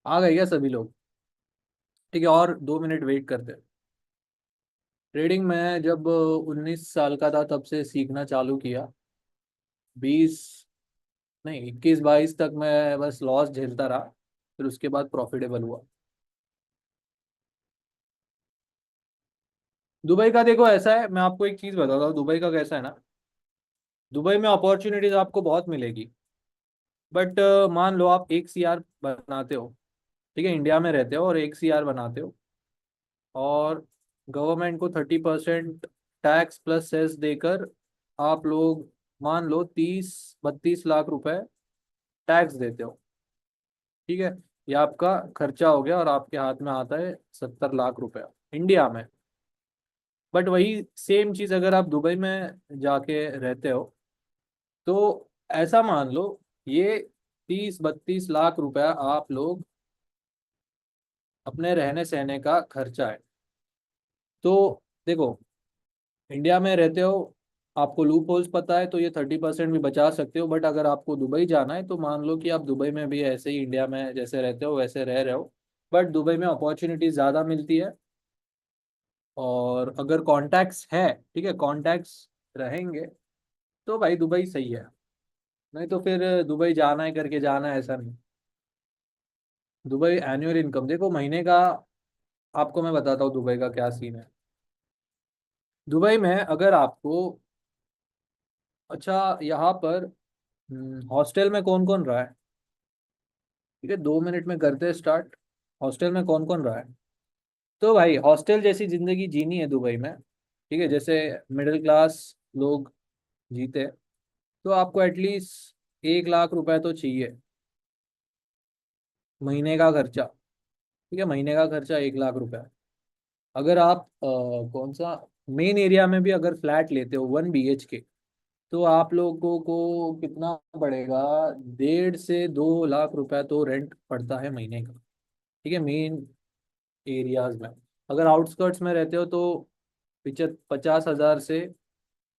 आ गए क्या सभी लोग? ठीक है, और 2 मिनट वेट करते हैं। ट्रेडिंग में जब 19 साल का था तब से सीखना चालू किया। 20 नहीं, 21-22 तक मैं बस लॉस झेलता रहा। फिर उसके बाद प्रॉफिटेबल हुआ। दुबई का देखो ऐसा है, मैं आपको एक चीज़ बताता हूँ दुबई का कैसा है ना। दुबई में अपॉर्चुनिटीज आपको बहुत मिलेगी। बट मान लो आप 1 CR बनाते हो। ठीक है, इंडिया में रहते हो और 1 CR बनाते हो। और गवर्नमेंट को 30% टैक्स प्लस सेस देकर आप लोग मान लो 30-32 लाख रुपए टैक्स देते हो। ठीक है, ये आपका खर्चा हो गया और आपके हाथ में आता है 70 लाख रुपया इंडिया में। बट वही सेम चीज अगर आप दुबई में जाके रहते हो तो ऐसा मान लो ये 30-32 लाख रुपया आप लोग अपने रहने सहने का खर्चा है। तो देखो, इंडिया में रहते हो, आपको लूप होल्स पता है तो ये 30% भी बचा सकते हो। बट अगर आपको दुबई जाना है तो मान लो कि आप दुबई में भी ऐसे ही इंडिया में जैसे रहते हो वैसे रह रहे हो। बट दुबई में अपॉर्चुनिटी ज़्यादा मिलती है। और अगर कॉन्टैक्ट्स है, ठीक है, कॉन्टैक्ट्स रहेंगे तो भाई दुबई सही है। नहीं तो फिर दुबई जाना है करके जाना है ऐसा नहीं। दुबई एनुअल इनकम देखो महीने का, आपको मैं बताता हूँ दुबई का क्या सीन है। दुबई में अगर आपको, अच्छा यहाँ पर हॉस्टल में कौन कौन रहा है? ठीक है, 2 मिनट में करते हैं स्टार्ट। हॉस्टल में कौन कौन रहा है? तो भाई हॉस्टल जैसी जिंदगी जीनी है दुबई में, ठीक है, जैसे मिडिल क्लास लोग जीते हैं, तो आपको एटलीस्ट 1 लाख रुपए तो चाहिए महीने का खर्चा। ठीक है, महीने का खर्चा 1 लाख रुपए। अगर आप कौन सा मेन एरिया में भी अगर फ्लैट लेते हो 1 BHK, तो आप लोगों को कितना पड़ेगा? 1.5 से 2 लाख रुपए तो रेंट पड़ता है महीने का। ठीक है, मेन एरियाज में। अगर आउटस्कर्ट्स में रहते हो तो 50,000 से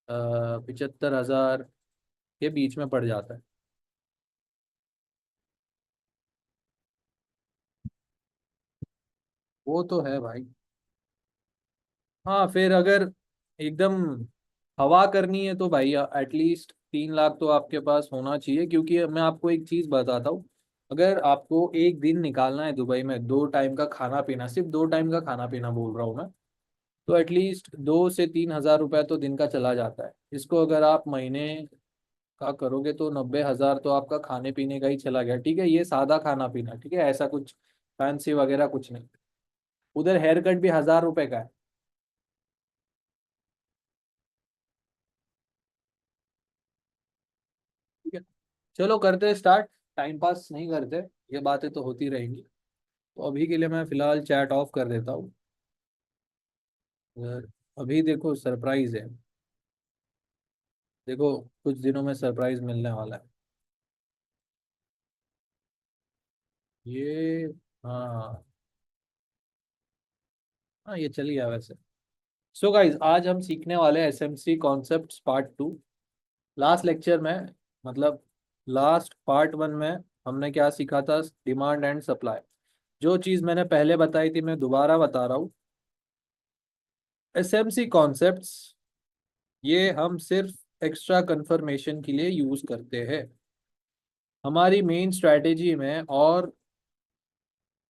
75,000 के बीच में पड़ जाता है। वो तो है भाई। हाँ, फिर अगर एकदम हवा करनी है तो भाई एटलीस्ट 3 लाख तो आपके पास होना चाहिए। क्योंकि मैं आपको एक चीज़ बताता हूँ, अगर आपको एक दिन निकालना है दुबई में 2 टाइम का खाना पीना, सिर्फ 2 टाइम का खाना पीना बोल रहा हूँ मैं, तो एटलीस्ट 2 से 3 हज़ार रुपया तो दिन का चला जाता है। इसको अगर आप महीने का करोगे तो 90,000 तो आपका खाने पीने का ही चला गया। ठीक है, ये सादा खाना पीना, ठीक है, ऐसा कुछ फैंसी वगैरह कुछ नहीं। उधर हेयर कट भी 1,000 रुपए का है। ठीक है, चलो करते हैं स्टार्ट। टाइम पास नहीं करते, ये बातें तो होती रहेंगी। तो अभी के लिए मैं फिलहाल चैट ऑफ कर देता हूँ। अगर अभी देखो सरप्राइज है, देखो कुछ दिनों में सरप्राइज मिलने वाला है। ये, हाँ, हाँ ये चल गया वैसे। सो गाइज आज हम सीखने वाले हैं SMC concepts part 2। Last lecture में, मतलब लास्ट पार्ट 1 में हमने क्या सीखा था? Demand and supply. जो चीज़ मैंने पहले बताई थी मैं दोबारा बता रहा हूँ। SMC कॉन्सेप्ट्स ये हम सिर्फ एक्स्ट्रा कंफर्मेशन के लिए यूज करते हैं। हमारी मेन स्ट्रैटेजी में और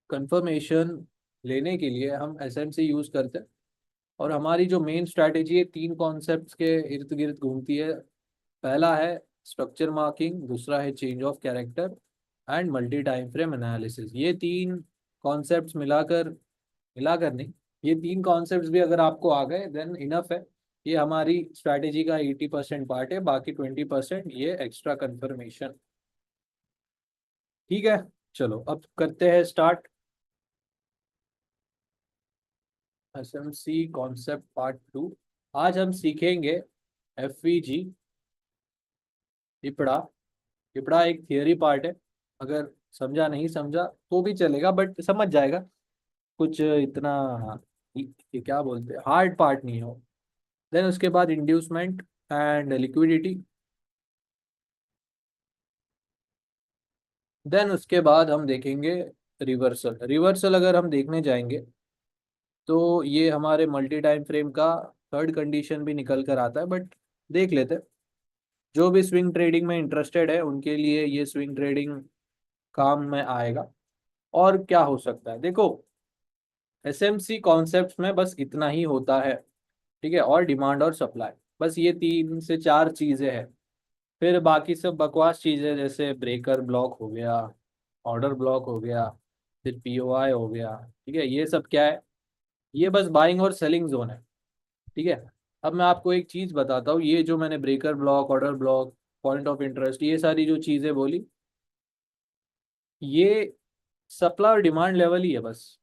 कंफर्मेशन लेने के लिए हम SMC यूज करते हैं। और हमारी जो मेन स्ट्रैटेजी है 3 कॉन्सेप्ट्स के इर्द गिर्द घूमती है। पहला है स्ट्रक्चर मार्किंग, दूसरा है change of character and multi time frame analysis. ये 3 कॉन्सेप्ट्स मिलाकर, मिलाकर नहीं, ये 3 कॉन्सेप्ट्स भी अगर आपको आ गए देन इनफ है। ये हमारी स्ट्रैटेजी का 80% पार्ट है, बाकी 20% ये एक्स्ट्रा कंफर्मेशन। ठीक है, चलो अब करते हैं स्टार्ट। SMC concept part 2। आज हम सीखेंगे FVG, इपड़ा। इपड़ा एक थियरी पार्ट है। अगर समझा नहीं समझा तो भी चलेगा, बट समझ जाएगा। कुछ इतना ये क्या बोलते हैं, हार्ड पार्ट नहीं हो। देन उसके बाद इंड्यूसमेंट एंड लिक्विडिटी। देन उसके बाद हम देखेंगे रिवर्सल। रिवर्सल अगर हम देखने जाएंगे तो ये हमारे मल्टी टाइम फ्रेम का थर्ड कंडीशन भी निकल कर आता है, बट देख लेते हैं। जो भी स्विंग ट्रेडिंग में इंटरेस्टेड है उनके लिए ये स्विंग ट्रेडिंग काम में आएगा। और क्या हो सकता है, देखो एसएमसी कॉन्सेप्ट में बस इतना ही होता है, ठीक है, और डिमांड और सप्लाई, बस ये 3 से 4 चीजें हैं। फिर बाकी सब बकवास चीजें जैसे ब्रेकर ब्लॉक हो गया, ऑर्डर ब्लॉक हो गया, फिर पीओआई हो गया, ठीक है, ये सब क्या है, ये बस बाइंग और सेलिंग जोन है। ठीक है। अब मैं आपको एक चीज बताता हूँ, ये जो मैंने breaker block, order block, point of interest, ये सारी जो चीजें बोली, ये सप्लाई और डिमांड लेवल ही है बस।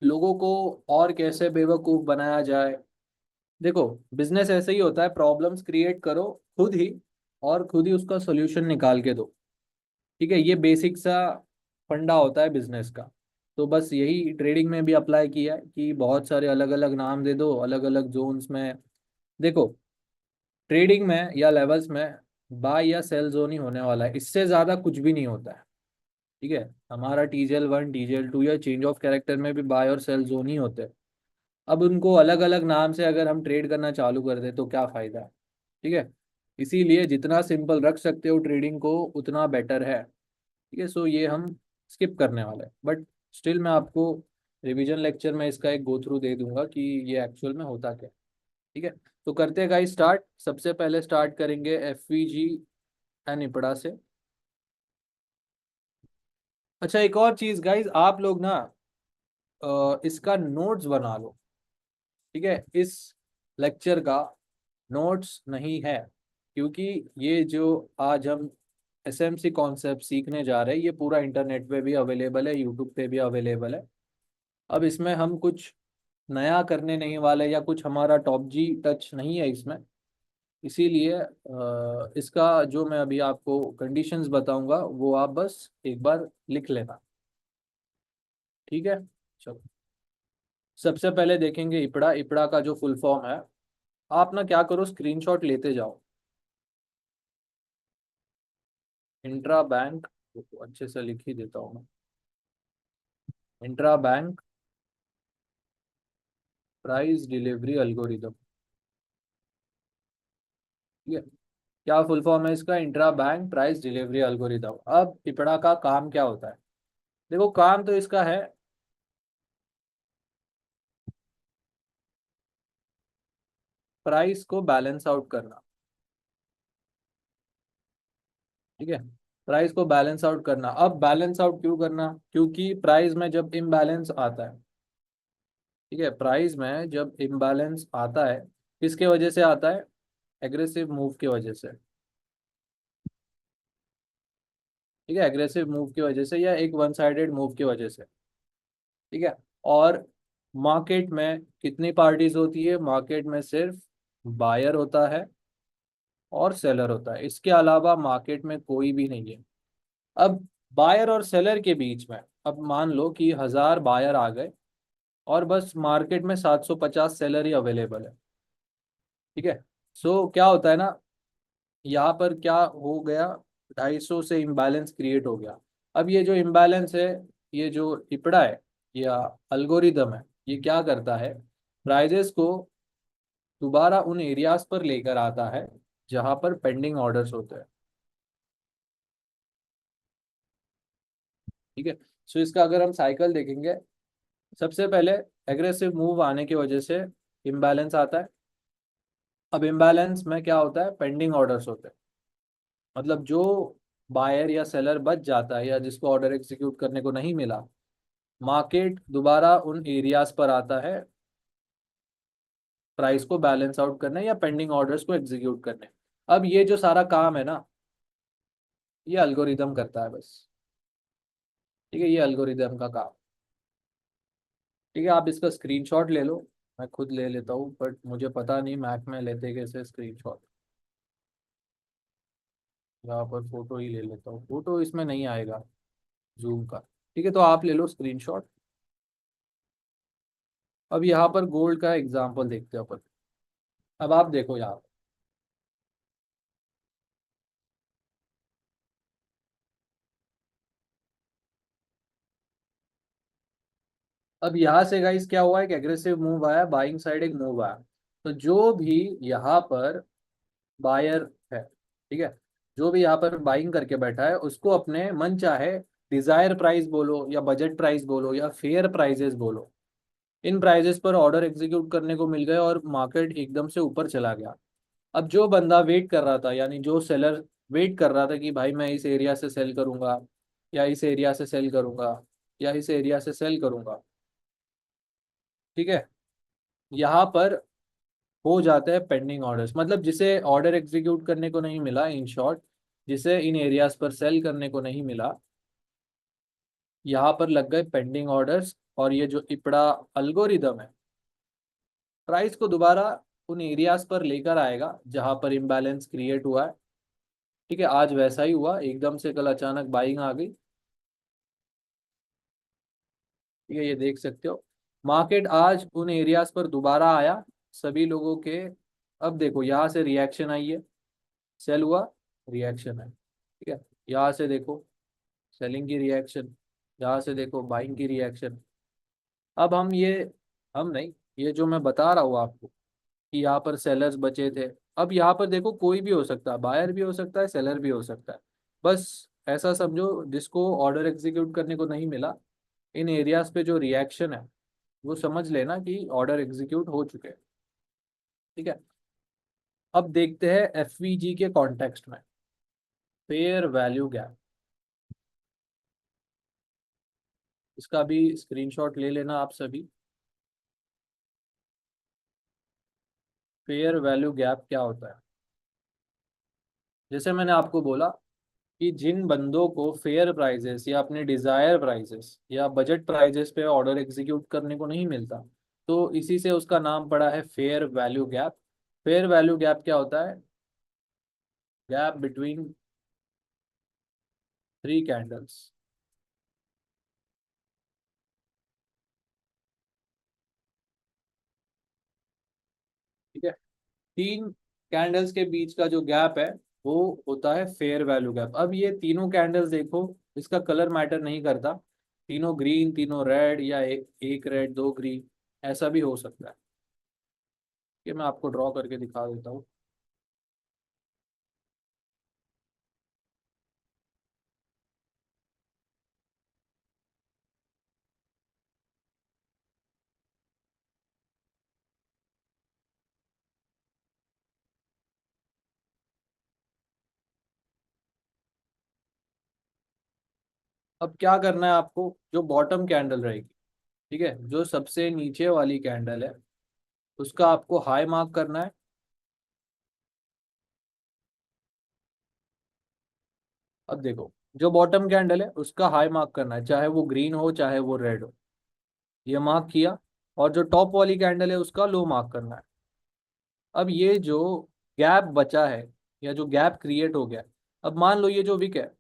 लोगों को और कैसे बेवकूफ बनाया जाए। देखो बिजनेस ऐसे ही होता है, प्रॉब्लम्स क्रिएट करो खुद ही, और खुद ही उसका सोल्यूशन निकाल के दो। ठीक है, ये बेसिक सा फंडा होता है बिजनेस का। तो बस यही ट्रेडिंग में भी अप्लाई किया है कि बहुत सारे अलग अलग नाम दे दो अलग अलग जोन्स में। देखो ट्रेडिंग में या लेवल्स में बाय या सेल जोन ही होने वाला है, इससे ज्यादा कुछ भी नहीं होता है। ठीक है, हमारा टीजेल 1 टीजेल 2 या चेंज ऑफ कैरेक्टर में भी बाय और सेल जोन ही होते हैं। अब उनको अलग अलग नाम से अगर हम ट्रेड करना चालू कर दे तो क्या फायदा है। ठीक है, इसीलिए जितना सिंपल रख सकते हो ट्रेडिंग को उतना बेटर है। ठीक है, सो ये हम स्किप करने वाले हैं, बट स्टिल मैं आपको रिवीजन लेक्चर में इसका एक गो थ्रू दे दूंगा कि ये एक्चुअल में होता क्या है। ठीक है, तो करते हैं गाइस स्टार्ट। सबसे पहले स्टार्ट करेंगे एफवीजी एंड इपड़ा से। अच्छा एक और चीज गाइस, आप लोग ना इसका नोट्स बना लो। ठीक है, इस लेक्चर का नोट्स नहीं है, क्योंकि ये जो आज हम एसएमसी कॉन्सेप्ट सीखने जा रहे हैं ये पूरा इंटरनेट पे भी अवेलेबल है, यूट्यूब पे भी अवेलेबल है। अब इसमें हम कुछ नया करने नहीं वाले या कुछ हमारा टॉप जी टच नहीं है इसमें। इसीलिए इसका जो मैं अभी आपको कंडीशंस बताऊंगा वो आप बस एक बार लिख लेना। ठीक है, चलो सबसे पहले देखेंगे इपड़ा। इपड़ा का जो फुल फॉर्म है, आप ना क्या करो स्क्रीनशॉट लेते जाओ। इंट्रा बैंक, अच्छे से लिख ही देता हूँ मैं, intra bank price delivery algorithm. ठीक है, क्या फुल फॉर्म है इसका, intra bank price delivery algorithm. अब इपड़ा का काम क्या होता है, देखो काम तो इसका है प्राइस को बैलेंस आउट करना। ठीक है, प्राइस को बैलेंस आउट करना। अब बैलेंस आउट क्यों करना, क्योंकि प्राइस में जब इम्बैलेंस आता है, ठीक है, प्राइस में जब इम्बैलेंस आता है किसके वजह से आता है, एग्रेसिव मूव की वजह से। ठीक है, एग्रेसिव मूव की वजह से या एक वन साइडेड मूव की वजह से। ठीक है, और मार्केट में कितनी पार्टीज होती है, मार्केट में सिर्फ बायर होता है और सेलर होता है, इसके अलावा मार्केट में कोई भी नहीं है। अब बायर और सेलर के बीच में, अब मान लो कि 1000 बायर आ गए और बस मार्केट में 750 सेलर ही अवेलेबल है। ठीक है, सो क्या होता है ना, यहाँ पर क्या हो गया, 250 से इम्बैलेंस क्रिएट हो गया। अब ये जो इम्बैलेंस है, ये जो इपड़ा है या अल्गोरिदम है, ये क्या करता है, प्राइजेस को दोबारा उन एरियाज पर लेकर आता है जहां पर पेंडिंग ऑर्डर्स होते हैं। ठीक है, सो इसका अगर हम साइकिल देखेंगे, सबसे पहले एग्रेसिव मूव आने की वजह से इम्बैलेंस आता है। अब इम्बैलेंस में क्या होता है, पेंडिंग ऑर्डर्स होते हैं, मतलब जो बायर या सेलर बच जाता है या जिसको ऑर्डर एग्जीक्यूट करने को नहीं मिला, मार्केट दोबारा उन एरियाज पर आता है प्राइस को बैलेंस आउट करने या पेंडिंग ऑर्डर्स को एग्जीक्यूट करने। अब ये जो सारा काम है ना, ये अल्गोरिदम करता है बस। ठीक है, ये अल्गोरिदम का काम। ठीक है, आप इसका स्क्रीनशॉट ले लो, मैं खुद ले लेता हूँ बट मुझे पता नहीं मैक में लेते कैसे स्क्रीनशॉट। यहाँ पर फोटो ही ले लेता हूँ, फोटो इसमें नहीं आएगा जूम का। ठीक है, तो आप ले लो स्क्रीनशॉट। अब यहाँ पर गोल्ड का एग्जांपल देखते हैं अपन। अब आप देखो यहाँ पर, अब यहाँ से गाइस क्या हुआ, एक एग्रेसिव मूव आया, बाइंग साइड एक मूव आया। तो जो भी यहाँ पर बायर है, ठीक है, जो भी यहाँ पर बाइंग करके बैठा है उसको अपने मन चाहे डिजायर प्राइस बोलो या बजट प्राइस बोलो या फेयर प्राइजेस बोलो, इन प्राइजेस पर ऑर्डर एग्जीक्यूट करने को मिल गए और मार्केट एकदम से ऊपर चला गया। अब जो बंदा वेट कर रहा था, यानी जो सेलर वेट कर रहा था कि भाई मैं इस एरिया से सेल करूंगा या इस एरिया से सेल करूंगा या इस एरिया से सेल करूंगा, ठीक है, यहाँ पर हो जाते हैं पेंडिंग ऑर्डर्स, मतलब जिसे ऑर्डर एग्जीक्यूट करने को नहीं मिला, इन शॉर्ट जिसे इन एरियाज पर सेल करने को नहीं मिला, यहाँ पर लग गए पेंडिंग ऑर्डर्स। और ये जो इपड़ा अल्गोरिदम है, प्राइस को दोबारा उन एरियाज पर लेकर आएगा जहां पर इम्बैलेंस क्रिएट हुआ है। ठीक है, आज वैसा ही हुआ, एकदम से कल अचानक बाइंग आ गई। ठीक है, ये देख सकते हो, मार्केट आज उन एरियाज पर दोबारा आया सभी लोगों के। अब देखो यहाँ से रिएक्शन आई है, सेल हुआ, रिएक्शन है, ठीक है, यहाँ से देखो सेलिंग की रिएक्शन, यहाँ से देखो बाइंग की रिएक्शन। अब हम नहीं, ये जो मैं बता रहा हूँ आपको कि यहाँ पर सेलर्स बचे थे, अब यहाँ पर देखो कोई भी हो सकता है, बायर भी हो सकता है, सेलर भी हो सकता है। बस ऐसा समझो जिसको ऑर्डर एग्जीक्यूट करने को नहीं मिला, इन एरियाज पे जो रिएक्शन है वो समझ लेना कि ऑर्डर एग्जीक्यूट हो चुके हैं। ठीक है, अब देखते हैं एफवीजी के कॉन्टेक्स्ट में, फेयर वैल्यू गैप। इसका भी स्क्रीनशॉट ले लेना आप सभी। फेयर वैल्यू गैप क्या होता है? जैसे मैंने आपको बोला कि जिन बंदों को फेयर प्राइजेस या अपने डिजायर प्राइजेस या बजट प्राइजेस पे ऑर्डर एग्जीक्यूट करने को नहीं मिलता, तो इसी से उसका नाम पड़ा है fair value gap. Fair value gap क्या होता है? Gap between three candles. ठीक है, तीन कैंडल्स के बीच का जो गैप है वो होता है फेयर वैल्यू गैप। अब ये तीनों कैंडल्स देखो, इसका कलर मैटर नहीं करता, तीनों ग्रीन, तीनों रेड, या एक रेड दो ग्रीन, ऐसा भी हो सकता है। ये मैं आपको ड्रॉ करके दिखा देता हूँ। अब क्या करना है आपको, जो बॉटम कैंडल रहेगी, ठीक है, जो सबसे नीचे वाली कैंडल है, उसका आपको हाई मार्क करना है। अब देखो, जो बॉटम कैंडल है उसका हाई मार्क करना है, चाहे वो ग्रीन हो चाहे वो रेड हो, ये मार्क किया। और जो टॉप वाली कैंडल है उसका लो मार्क करना है। अब ये जो गैप बचा है या जो गैप क्रिएट हो गया, अब मान लो ये जो विक है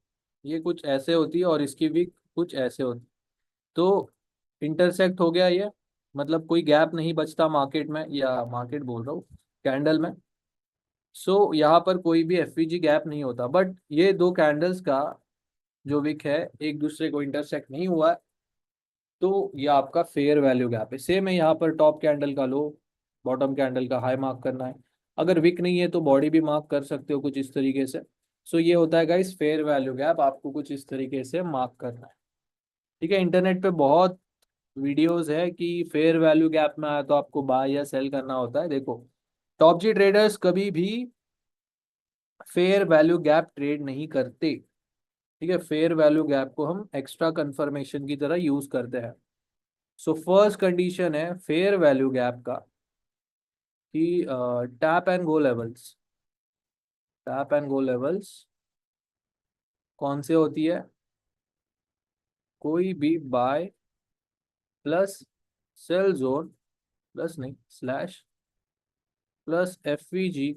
ये कुछ ऐसे होती है और इसकी विक कुछ ऐसे होती, तो इंटरसेक्ट हो गया ये, मतलब कोई गैप नहीं बचता मार्केट में, या मार्केट बोल रहा हूँ कैंडल में। सो यहाँ पर कोई भी एफवीजी गैप नहीं होता, बट ये दो कैंडल्स का जो विक है एक दूसरे को इंटरसेक्ट नहीं हुआ है, तो ये आपका फेयर वैल्यू गैप है। सेम है, यहाँ पर टॉप कैंडल का लो, बॉटम कैंडल का हाई मार्क करना है। अगर विक नहीं है तो बॉडी भी मार्क कर सकते हो कुछ इस तरीके से। सो ये होता है गाइस फेयर वैल्यू गैप, आपको कुछ इस तरीके से मार्क करना है। ठीक है, इंटरनेट पे बहुत वीडियोस है कि फेयर वैल्यू गैप में आया तो आपको बाय या सेल करना होता है। देखो, टॉप जी ट्रेडर्स कभी भी फेयर वैल्यू गैप ट्रेड नहीं करते। ठीक है, फेयर वैल्यू गैप को हम एक्स्ट्रा कंफर्मेशन की तरह यूज करते हैं। सो फर्स्ट कंडीशन है फेयर वैल्यू गैप का कि tap and go levels, tap and go levels कौन से होती है? कोई भी buy plus sell zone, plus नहीं स्लैश, प्लस एफवीजी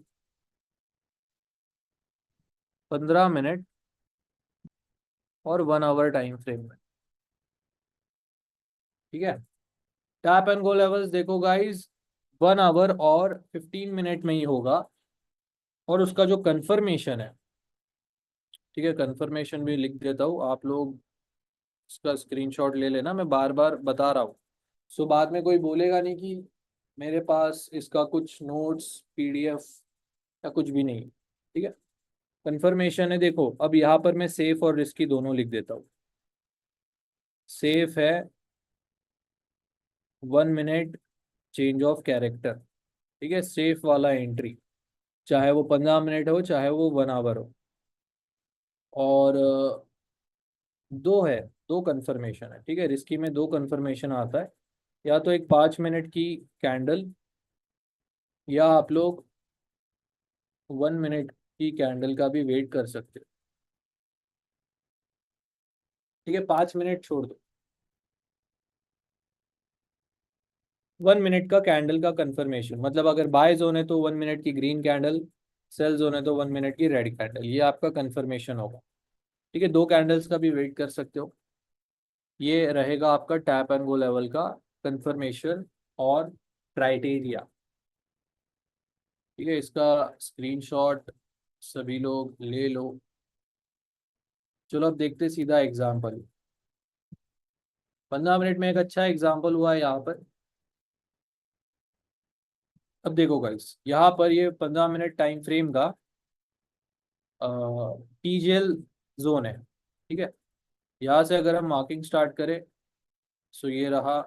15 मिनट और 1 आवर टाइम फ्रेम में। ठीक है, टैप एंड गो लेवल्स देखो गाइस, 1 आवर और 15 मिनट में ही होगा। और उसका जो कंफर्मेशन है, ठीक है, कंफर्मेशन भी लिख देता हूँ, आप लोग इसका स्क्रीनशॉट ले लेना, मैं बार बार बता रहा हूँ। सो बाद में कोई बोलेगा नहीं कि मेरे पास इसका कुछ नोट्स पीडीएफ या कुछ भी नहीं, ठीक है। कंफर्मेशन है, देखो अब यहाँ पर मैं सेफ और रिस्की दोनों लिख देता हूँ। सेफ है 1 मिनट चेंज ऑफ कैरेक्टर, ठीक है, सेफ वाला एंट्री, चाहे वो 15 मिनट हो चाहे वो 1 आवर हो। और दो है, दो कंफर्मेशन है, ठीक है, रिस्की में दो कंफर्मेशन आता है। या तो एक 5 मिनट की कैंडल, या आप लोग 1 मिनट की कैंडल का भी वेट कर सकते हो, ठीक है। 5 मिनट छोड़ दो, 1 मिनट का कैंडल का कंफर्मेशन, मतलब अगर बाय जोन है तो 1 मिनट की ग्रीन कैंडल, सेल जोन है तो 1 मिनट की रेड कैंडल, ये आपका कंफर्मेशन होगा, ठीक है। दो कैंडल्स का भी वेट कर सकते हो। ये रहेगा आपका टैप एंड गो लेवल का कंफर्मेशन और क्राइटेरिया, ठीक है। इसका स्क्रीनशॉट सभी लोग ले लो। चलो अब देखते सीधा एग्जाम्पल। 15 मिनट में एक अच्छा एग्जाम्पल हुआ है यहाँ पर। अब देखो गाइस, यहाँ पर ये 15 मिनट टाइम फ्रेम का टीजीएल जोन है, ठीक है। यहाँ से अगर हम मार्किंग स्टार्ट करें, सो ये रहा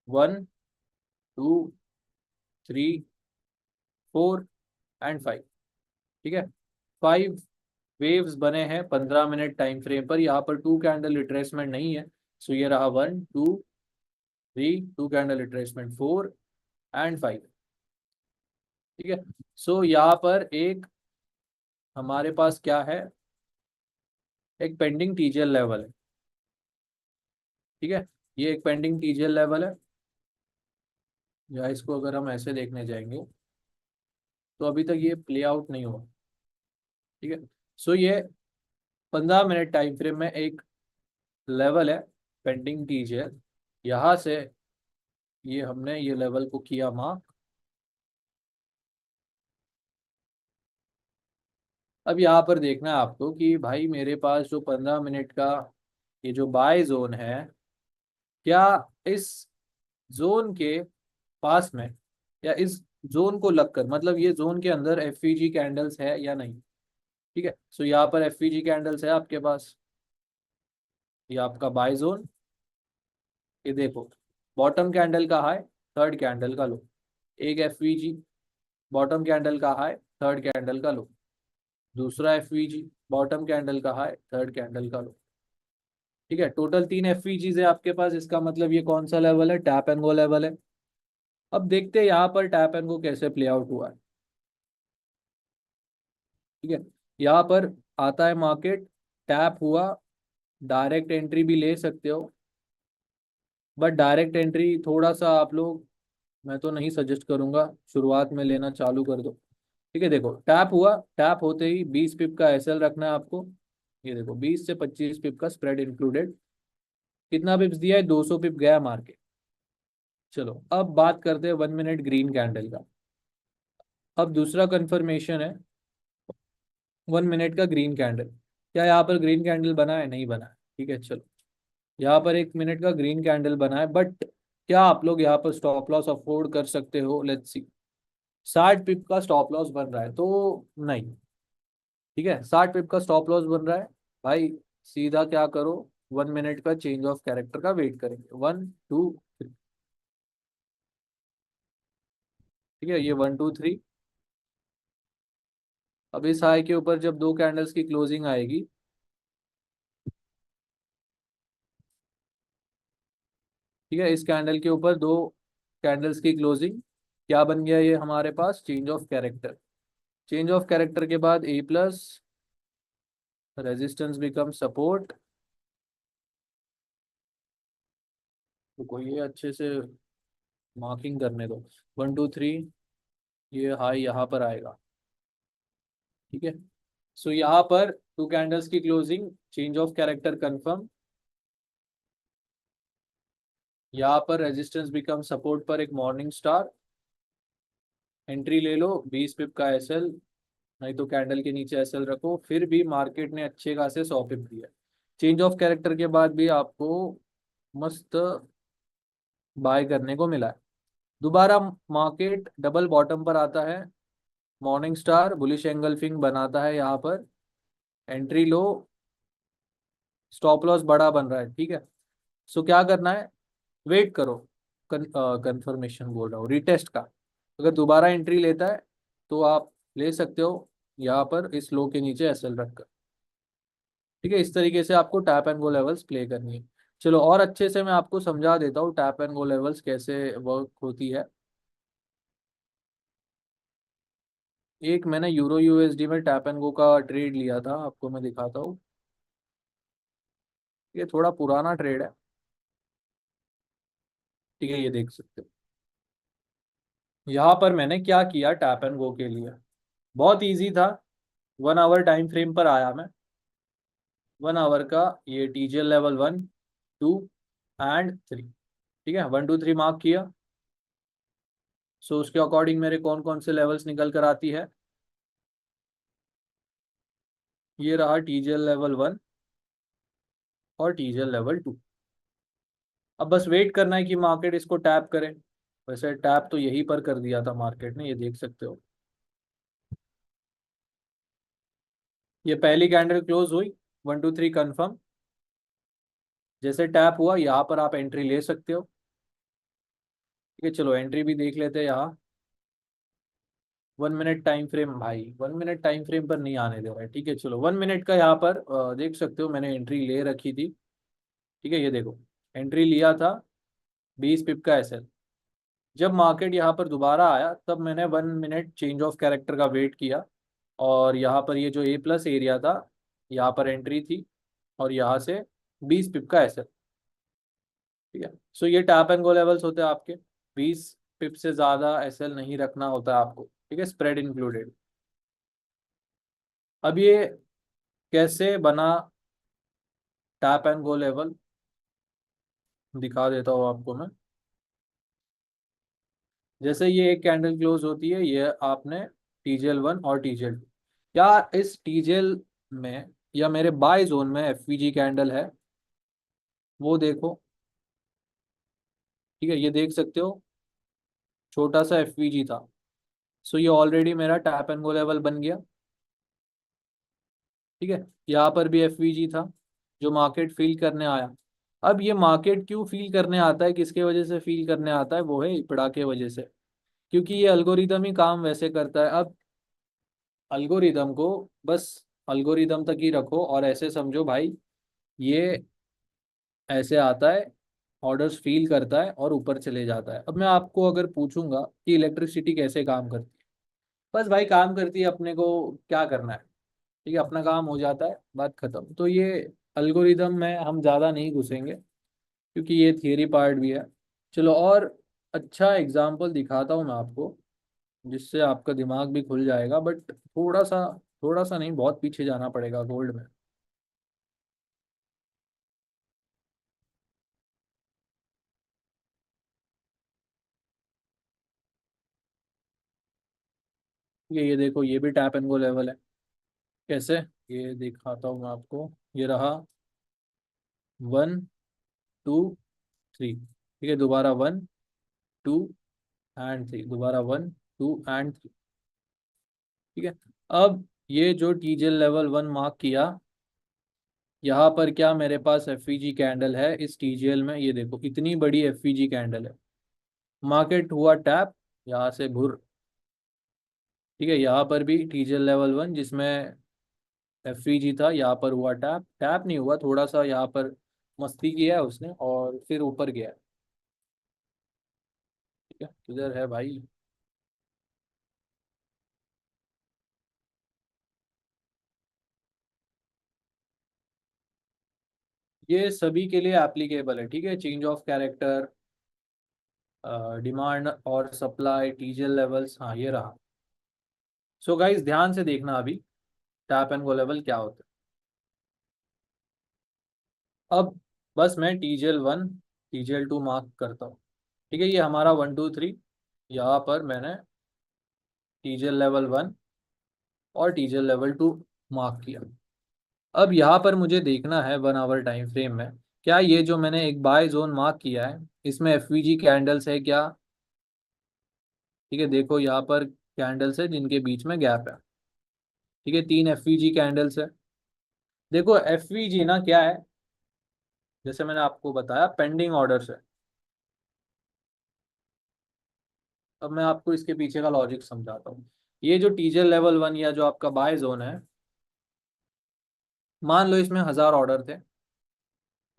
1, 2, 3, 4 एंड 5, ठीक है। 5 वेव्स बने हैं 15 मिनट टाइम फ्रेम पर। यहाँ पर टू कैंडल रिट्रेसमेंट नहीं है, सो ये रहा 1, 2, 3, टू कैंडल रिट्रेसमेंट 4 एंड 5, ठीक है। सो यहाँ पर एक हमारे पास क्या है, एक पेंडिंग टीजीएल लेवल है, ठीक है। ये एक पेंडिंग टीजीएल लेवल है, या इसको अगर हम ऐसे देखने जाएंगे तो अभी तक ये प्ले आउट नहीं हुआ, ठीक है। सो ये 15 मिनट टाइम फ्रेम में एक लेवल है पेंडिंग टीजीएल। यहाँ से ये हमने ये लेवल को किया मार्क। अब यहाँ पर देखना है आपको कि भाई मेरे पास जो 15 मिनट का ये जो बाय जोन है, क्या इस जोन के पास में, या इस जोन को लगकर, मतलब ये जोन के अंदर एफवीजी कैंडल्स है या नहीं, ठीक है। सो यहाँ पर एफवीजी कैंडल्स है आपके पास, ये आपका बाय जोन। ये देखो, बॉटम कैंडल का हाई, थर्ड कैंडल का लो, एक एफवीजी, बॉटम कैंडल का हाई, थर्ड कैंडल का लो, दूसरा एफवीजी, बॉटम कैंडल का हाई, थर्ड कैंडल का लो, ठीक है। टोटल 3 एफवीजीज है आपके पास, इसका मतलब ये कौन सा लेवल है, टैप एंड गो लेवल है। अब देखते हैं यहाँ पर टैप एंड गो कैसे प्ले आउट हुआ है, ठीक है। यहाँ पर आता है मार्केट, टैप हुआ, डायरेक्ट एंट्री भी ले सकते हो, बट डायरेक्ट एंट्री थोड़ा सा आप लोग, मैं तो नहीं सजेस्ट करूंगा, शुरुआत में लेना चालू कर दो, ठीक है। देखो टैप हुआ, टैप होते ही 20 पिप का एसएल रखना है आपको। ये देखो 20 से 25 पिप का स्प्रेड इंक्लूडेड, कितना पिप्स दिया है, 200 पिप गया मार्केट। चलो अब बात करते हैं 1 मिनट ग्रीन कैंडल का। अब दूसरा कंफर्मेशन है 1 मिनट का ग्रीन कैंडल। क्या यहाँ पर ग्रीन कैंडल बना है, नहीं बना है, ठीक है। चलो यहाँ पर 1 मिनट का ग्रीन कैंडल बना है, बट क्या आप लोग यहाँ पर स्टॉप लॉस अफोर्ड कर सकते हो, लेट्स सी। 60 पिप का स्टॉप लॉस बन रहा है तो नहीं, ठीक है। 60 पिप का स्टॉप लॉस बन रहा है भाई, सीधा क्या करो, 1 मिनट का चेंज ऑफ कैरेक्टर का वेट करेंगे, 1, 2, 3, ठीक है। ये 1, 2, 3। अब इस हाई के ऊपर जब दो कैंडल्स की क्लोजिंग आएगी, ठीक है, इस कैंडल के ऊपर दो कैंडल्स की क्लोजिंग, क्या बन गया ये हमारे पास, change of character. Change of character के बाद A plus, resistance become support. तो कोई ये अच्छे से मार्किंग करने दो, 1, 2, 3, ये हाई यहाँ पर आएगा, ठीक है। सो यहाँ पर टू कैंडल्स की closing, change of character confirm, यहाँ पर रेजिस्टेंस बिकम सपोर्ट पर एक मॉर्निंग स्टार, एंट्री ले लो 20 पिप का एसएल, नहीं तो कैंडल के नीचे एसएल रखो। फिर भी मार्केट ने अच्छे खासे 100 पिप दिया, चेंज ऑफ कैरेक्टर के बाद भी आपको मस्त बाय करने को मिला है। दोबारा मार्केट डबल बॉटम पर आता है, मॉर्निंग स्टार बुलिश एंगल्फिंग बनाता है यहाँ पर, एंट्री लो, स्टॉप लॉस बड़ा बन रहा है, ठीक है। सो क्या करना है, वेट करो, कंफर्मेशन बोल रहा हूँ, रिटेस्ट का। अगर दोबारा एंट्री लेता है तो आप ले सकते हो यहाँ पर इस लो के नीचे एसएल रखकर। ठीक है, इस तरीके से आपको tap and go levels play करनी है। चलो और अच्छे से मैं आपको समझा देता हूँ टैप एंड गो लेवल्स कैसे वर्क होती है। एक मैंने यूरो यूएसडी में टैप एंड गो का ट्रेड लिया था, आपको मैं दिखाता हूँ। ये थोड़ा पुराना ट्रेड है, ठीक है, ये देख सकते हो। यहाँ पर मैंने क्या किया टैप एंड गो के लिए, बहुत इजी था। 1 आवर टाइम फ्रेम पर आया मैं, 1 आवर का ये टीजीएल लेवल 1, 2 एंड 3, ठीक है, 1 2 3 मार्क किया। सो उसके अकॉर्डिंग मेरे कौन कौन से लेवल्स निकल कर आती है, ये रहा टीजीएल लेवल 1 और टीजीएल लेवल 2। अब बस वेट करना है कि मार्केट इसको टैप करे। वैसे टैप तो यहीं पर कर दिया था मार्केट ने, ये देख सकते हो। ये पहली कैंडल क्लोज हुई, 1 2 3 कंफर्म, जैसे टैप हुआ यहाँ पर आप एंट्री ले सकते हो। ठीक है, चलो एंट्री भी देख लेते हैं यहाँ। 1 मिनट टाइम फ्रेम, भाई 1 मिनट टाइम फ्रेम पर नहीं आने दे रहा है। ठीक है, चलो 1 मिनट का यहाँ पर देख सकते हो, मैंने एंट्री ले रखी थी। ठीक है, ये देखो, एंट्री लिया था 20 पिप का एसएल। जब मार्केट यहाँ पर दोबारा आया तब मैंने 1 मिनट चेंज ऑफ कैरेक्टर का वेट किया, और यहाँ पर ये जो ए प्लस एरिया था, यहाँ पर एंट्री थी, और यहाँ से 20 पिप का एसएल। ठीक है, सो ये टैप एंड गो लेवल्स होते हैं आपके। 20 पिप से ज़्यादा एसएल नहीं रखना होता है आपको, ठीक है, स्प्रेड इंक्लूडेड। अब ये कैसे बना टैप एंड गो लेवल, दिखा देता हूँ आपको मैं। जैसे ये एक कैंडल क्लोज होती है, ये आपने टीजीएल 1 और टीजीएल 2, या इस टीजीएल में या मेरे बाय जोन में एफवीजी कैंडल है, वो देखो। ठीक है, ये देख सकते हो, छोटा सा एफवीजी था। सो ये ऑलरेडी मेरा टैप एंड गो लेवल बन गया। ठीक है, यहाँ पर भी एफवीजी था जो मार्केट फील करने आया। अब ये मार्केट क्यों फील करने आता है, किसके वजह से फील करने आता है, वो है इपड़ा के वजह से। क्योंकि ये अल्गोरिदम ही काम वैसे करता है। अब अल्गोरिदम को बस अल्गोरिदम तक ही रखो और ऐसे समझो भाई, ये ऐसे आता है, ऑर्डर्स फील करता है और ऊपर चले जाता है। अब मैं आपको अगर पूछूंगा कि इलेक्ट्रिसिटी कैसे काम करती है, बस भाई काम करती है, अपने को क्या करना है, ठीक है, अपना काम हो जाता है, बात खत्म। तो ये अल्गोरिदम में हम ज़्यादा नहीं घुसेंगे, क्योंकि ये थियरी पार्ट भी है। चलो और अच्छा एग्जाम्पल दिखाता हूँ मैं आपको, जिससे आपका दिमाग भी खुल जाएगा, बट थोड़ा सा नहीं, बहुत पीछे जाना पड़ेगा गोल्ड में। ये देखो, ये भी टैप एंड गो लेवल है। कैसे, ये दिखाता हूँ मैं आपको। ये रहा 1 2 3, ठीक है, दोबारा 1 2 एंड 3, दोबारा 1 2 एंड 3। ठीक है, अब ये जो टीजीएल लेवल 1 मार्क किया, यहाँ पर क्या मेरे पास एफईजी कैंडल है इस टीजीएल में, ये देखो इतनी बड़ी एफईजी कैंडल है। मार्केट हुआ टैप, यहाँ से भुर। ठीक है, यहाँ पर भी टीजीएल लेवल 1 जिसमें एफईजी था, यहाँ पर हुआ टैप, टैप नहीं हुआ, थोड़ा सा यहाँ पर मस्ती किया है उसने और फिर ऊपर गया है। ठीक है, किधर है भाई। ये सभी के लिए एप्लीकेबल है, ठीक है, चेंज ऑफ कैरेक्टर, डिमांड और सप्लाई, टीजीएल लेवल्स, हाँ ये रहा। सो गाइस ध्यान से देखना अभी टैप एंड गो लेवल क्या होता है। अब बस मैं टीजीएल 1 टीजीएल 2 मार्क करता हूँ। ठीक है, ये हमारा 1 2 3, यहाँ पर मैंने टीजीएल लेवल 1 और टीजीएल लेवल 2 मार्क किया। अब यहाँ पर मुझे देखना है 1 आवर टाइम फ्रेम में क्या ये जो मैंने एक बाय जोन मार्क किया है इसमें एफवीजी कैंडल्स है क्या? ठीक है, देखो यहाँ पर कैंडल्स है जिनके बीच में गैप है। ठीक है, 3 एफवीजी कैंडल्स है। देखो एफवीजी ना क्या है, जैसे मैंने आपको बताया पेंडिंग ऑर्डर्स है। अब मैं आपको इसके पीछे का लॉजिक समझाता हूँ। ये जो टीजर लेवल 1 या जो आपका बाय जोन है, मान लो इसमें 1000 ऑर्डर थे।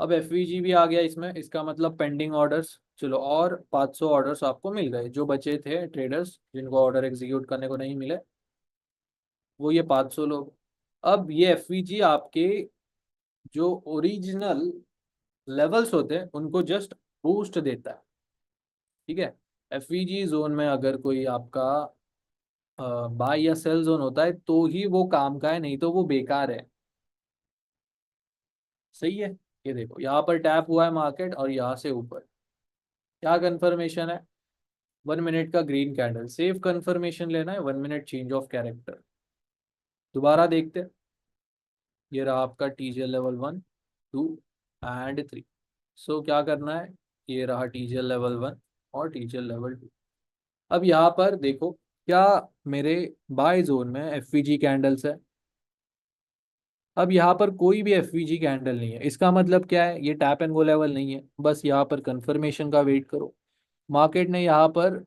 अब एफवीजी भी आ गया इसमें, इसका मतलब पेंडिंग ऑर्डर्स। चलो, और 500 ऑर्डर्स आपको मिल गए, जो बचे थे ट्रेडर्स जिनको ऑर्डर एग्जीक्यूट करने को नहीं मिले, वो ये 500 लोग। अब ये एफवीजी आपके जो ओरिजिनल लेवल्स होते हैं उनको जस्ट बूस्ट देता है। ठीक है, एफवीजी जोन में अगर कोई आपका बाय या सेल जोन होता है तो ही वो काम का है, नहीं तो वो बेकार है। सही है। ये देखो यहाँ पर टैप हुआ है मार्केट और यहाँ से ऊपर क्या कंफर्मेशन है? 1 मिनट का ग्रीन कैंडल, सेफ कंफर्मेशन लेना है, 1 मिनट चेंज ऑफ कैरेक्टर। दोबारा देखते हैं। ये रहा आपका टीजीएल लेवल 1, 2 एंड 3। सो क्या करना है? ये रहा टीजीएल लेवल 1 और टीजीएल लेवल 2। अब यहाँ पर देखो, क्या मेरे बाय जोन में एफवीजी कैंडल्स है? अब यहाँ पर कोई भी एफवीजी कैंडल नहीं है, इसका मतलब क्या है? ये टैप एंड गो लेवल नहीं है, बस यहाँ पर कंफर्मेशन का वेट करो। मार्केट ने यहाँ पर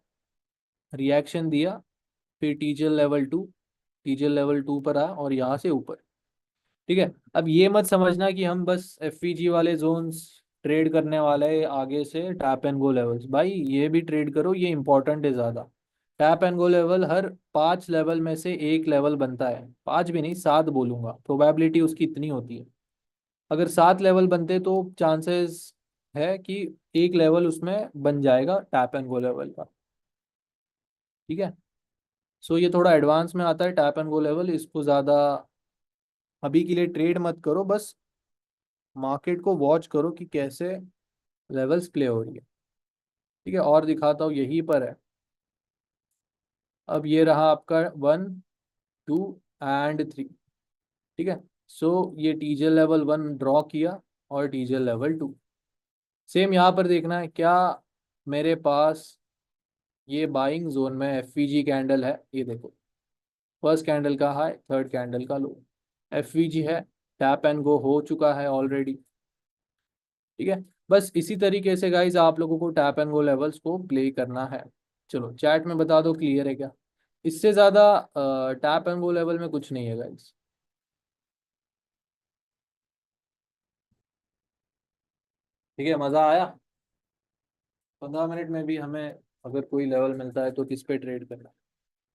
रिएक्शन दिया, फिर टीजीएल लेवल 2 पर आया और यहाँ से ऊपर। ठीक है, अब ये मत समझना कि हम बस एफईजी वाले जोन्स ट्रेड करने वाले हैं आगे से टैप एंड गो लेवल्स। भाई ये भी ट्रेड करो, ये इंपॉर्टेंट है ज़्यादा। Tap and go level her 5 level में से एक लेवल बनता है, 5 भी नहीं 7 बोलूंगा, प्रोबेबिलिटी उसकी इतनी होती है। अगर 7 लेवल बनते तो चांसेस है कि एक लेवल उसमें बन जाएगा टैप एंड गो लेवल का। ठीक है, सो ये थोड़ा एडवांस में आता है टैप एंड गो लेवल, इसको ज़्यादा अभी के लिए ट्रेड मत करो, बस मार्केट को वॉच करो कि कैसे लेवल्स प्ले हो रही है। ठीक है, और दिखाता हूँ, यहीं पर है। अब ये रहा आपका 1, 2 एंड 3। ठीक है, सो ये टीजल लेवल 1 ड्रॉ किया और टीजल लेवल 2। सेम यहाँ पर देखना है क्या मेरे पास ये बाइंग जोन में एफवीजी कैंडल है। ये देखो, फर्स्ट कैंडल का हाई, थर्ड कैंडल का लो, एफवीजी है, टैप एंड गो हो चुका है ऑलरेडी। ठीक है, बस इसी तरीके से गाइज आप लोगों को टैप एंड गो लेवल्स को प्ले करना है। चलो चैट में बता दो क्लियर है क्या? इससे ज़्यादा टैप एंड गो लेवल में कुछ नहीं है गाइज। ठीक है, मज़ा आया? 15 मिनट में भी हमें अगर कोई लेवल मिलता है तो किस पे ट्रेड करना है?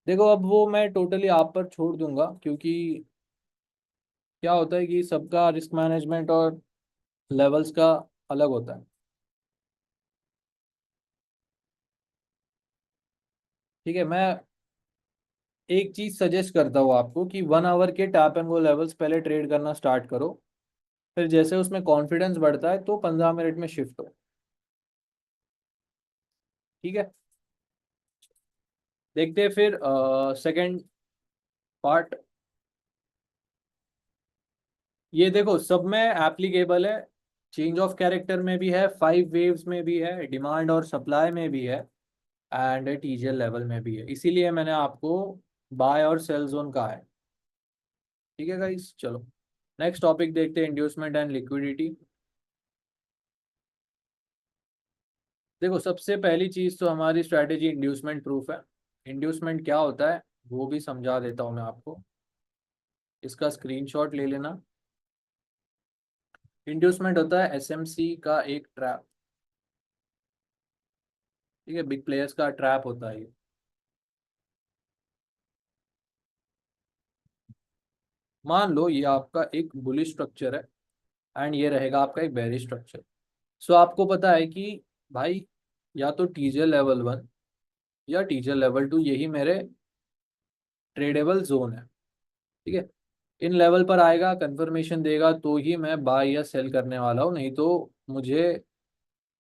देखो अब वो मैं टोटली आप पर छोड़ दूंगा, क्योंकि क्या होता है कि सबका रिस्क मैनेजमेंट और लेवल्स का अलग होता है। ठीक है, मैं एक चीज सजेस्ट करता हूँ आपको कि 1 आवर के टैप एंड गो लेवल्स पहले ट्रेड करना स्टार्ट करो, फिर जैसे उसमें कॉन्फिडेंस बढ़ता है तो 15 मिनट में शिफ्ट हो। ठीक है, देखते हैं फिर सेकंड पार्ट। ये देखो सब में एप्लीकेबल है, चेंज ऑफ कैरेक्टर में भी है, 5 वेव्स में भी है, डिमांड और सप्लाई में भी है, एंड टीजीएल लेवल में भी है, इसीलिए मैंने आपको बाय और सेल जोन कहा है। ठीक है गाइस, चलो नेक्स्ट टॉपिक देखते हैं, इंड्यूसमेंट एंड लिक्विडिटी। देखो सबसे पहली चीज तो हमारी स्ट्रैटेजी इंड्यूसमेंट प्रूफ है। इंड्यूसमेंट क्या होता है वो भी समझा देता हूँ मैं आपको, इसका स्क्रीनशॉट ले लेना। इंड्यूसमेंट होता है एसएमसी का एक ट्रैप। ठीक है, बिग प्लेयर्स का ट्रैप होता है ये। मान लो ये आपका एक बुलिश स्ट्रक्चर है एंड ये रहेगा आपका एक बेरिश स्ट्रक्चर। सो आपको पता है कि भाई या तो टीजर लेवल 1 या टीजर लेवल 2 यही मेरे ट्रेडेबल जोन है। ठीक है, इन लेवल पर आएगा, कंफर्मेशन देगा तो ही मैं बाय या सेल करने वाला हूँ, नहीं तो मुझे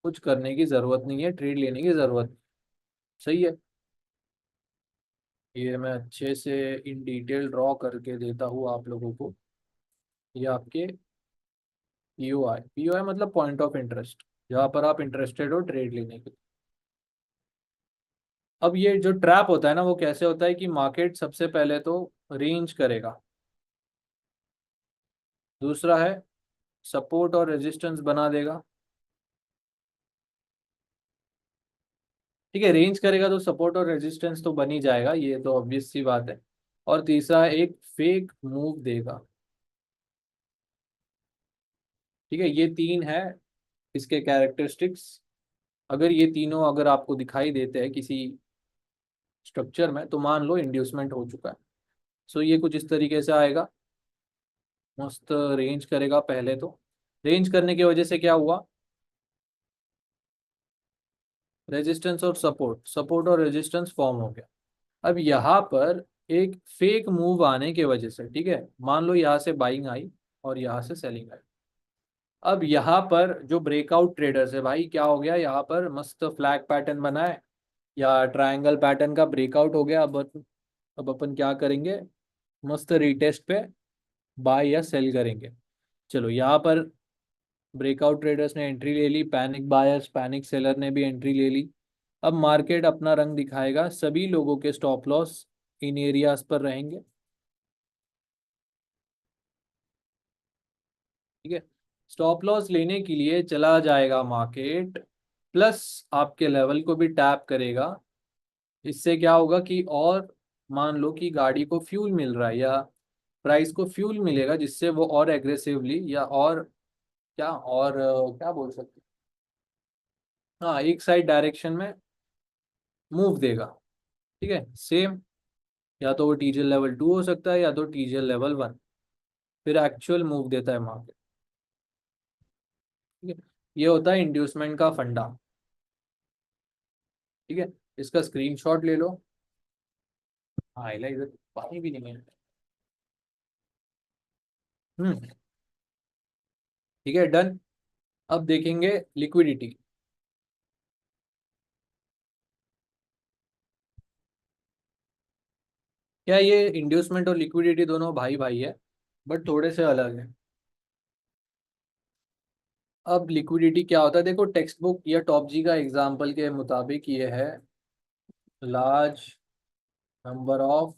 कुछ करने की ज़रूरत नहीं है, ट्रेड लेने की ज़रूरत नहीं। सही है, ये मैं अच्छे से इन डिटेल ड्रॉ करके देता हूँ आप लोगों को। ये आपके पीओआई मतलब पॉइंट ऑफ इंटरेस्ट, जहाँ पर आप इंटरेस्टेड हो ट्रेड लेने के। अब ये जो ट्रैप होता है ना, वो कैसे होता है कि मार्केट सबसे पहले तो रेंज करेगा, दूसरा है सपोर्ट और रेजिस्टेंस बना देगा। ठीक है, रेंज करेगा तो सपोर्ट और रेजिस्टेंस तो बन ही जाएगा, ये तो ऑब्वियस सी बात है। और तीसरा है एक फेक मूव देगा। ठीक है, ये तीन है इसके कैरेक्टरिस्टिक्स। अगर ये तीनों अगर आपको दिखाई देते हैं किसी स्ट्रक्चर में, तो मान लो इंड्यूसमेंट हो चुका है। सो ये कुछ इस तरीके से आएगा, मस्त रेंज करेगा पहले तो। रेंज करने की वजह से क्या हुआ, रेजिस्टेंस और सपोर्ट, सपोर्ट और रेजिस्टेंस फॉर्म हो गया। अब यहाँ पर एक फेक मूव आने की वजह से, ठीक है, मान लो यहाँ से बाइंग आई और यहाँ से सेलिंग आई। अब यहाँ पर जो ब्रेकआउट ट्रेडर्स है भाई, क्या हो गया, यहाँ पर मस्त फ्लैग पैटर्न बना है या ट्रायंगल पैटर्न का ब्रेकआउट हो गया। अब अपन क्या करेंगे, मस्त रिटेस्ट पे बाय या सेल करेंगे। चलो, यहाँ पर ब्रेकआउट ट्रेडर्स ने एंट्री ले ली, पैनिक बायर्स पैनिक सेलर ने भी एंट्री ले ली। अब मार्केट अपना रंग दिखाएगा, सभी लोगों के स्टॉप लॉस इन एरियाज पर रहेंगे। ठीक है, स्टॉप लॉस लेने के लिए चला जाएगा मार्केट, प्लस आपके लेवल को भी टैप करेगा। इससे क्या होगा कि, और मान लो कि गाड़ी को फ्यूल मिल रहा है या प्राइस को फ्यूल मिलेगा, जिससे वो और एग्रेसिवली या और क्या और क्या बोल सकते हैं, हाँ, एक साइड डायरेक्शन में मूव देगा। ठीक है, सेम, या तो वो टीजीएल लेवल 2 हो सकता है या तो टीजीएल लेवल 1, फिर एक्चुअल मूव देता है मार्केट। ठीक है, ये होता है इंड्यूसमेंट का फंडा। ठीक है, इसका स्क्रीनशॉट ले लो। हाँ, इधर पानी भी नहीं है। हम्म। ठीक है, डन। अब देखेंगे लिक्विडिटी। क्या ये इंड्यूसमेंट और लिक्विडिटी दोनों भाई भाई है, बट थोड़े से अलग है। अब लिक्विडिटी क्या होता है, देखो टेक्स्ट बुक या टॉप जी का एग्जाम्पल के मुताबिक ये है large number of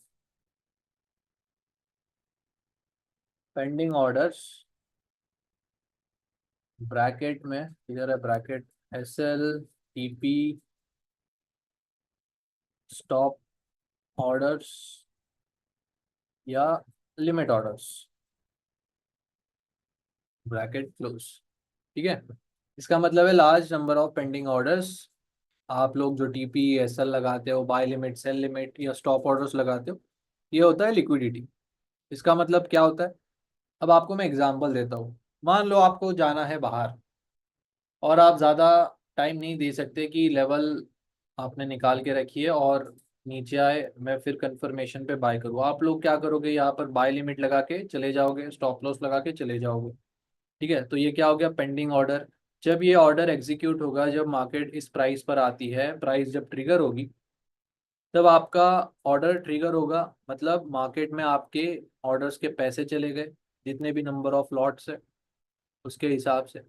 pending orders, bracket में इधर है bracket, S L, TP, stop orders या लिमिट ऑर्डर्स, ब्रैकेट क्लोज। ठीक है, इसका मतलब है large number of pending orders. आप लोग जो टीपी एस एल लगाते हो, बाय लिमिट, सेल लिमिट या स्टॉप ऑर्डर्स लगाते हो, ये होता है लिक्विडिटी। इसका मतलब क्या होता है, अब आपको मैं एग्जांपल देता हूँ। मान लो आपको जाना है बाहर और आप ज़्यादा टाइम नहीं दे सकते कि लेवल आपने निकाल के रखी है और नीचे आए, मैं फिर कंफर्मेशन पे बाय करूँ। आप लोग क्या करोगे, यहाँ पर बाय लिमिट लगा के चले जाओगे, स्टॉप लॉस लगा के चले जाओगे। ठीक है, तो ये क्या हो गया, पेंडिंग ऑर्डर। जब ये ऑर्डर एग्जीक्यूट होगा, जब मार्केट इस प्राइस पर आती है, प्राइस जब ट्रिगर होगी, तब आपका ऑर्डर ट्रिगर होगा, मतलब मार्केट में आपके ऑर्डर्स के पैसे चले गए, जितने भी नंबर ऑफ लॉट्स है उसके हिसाब से।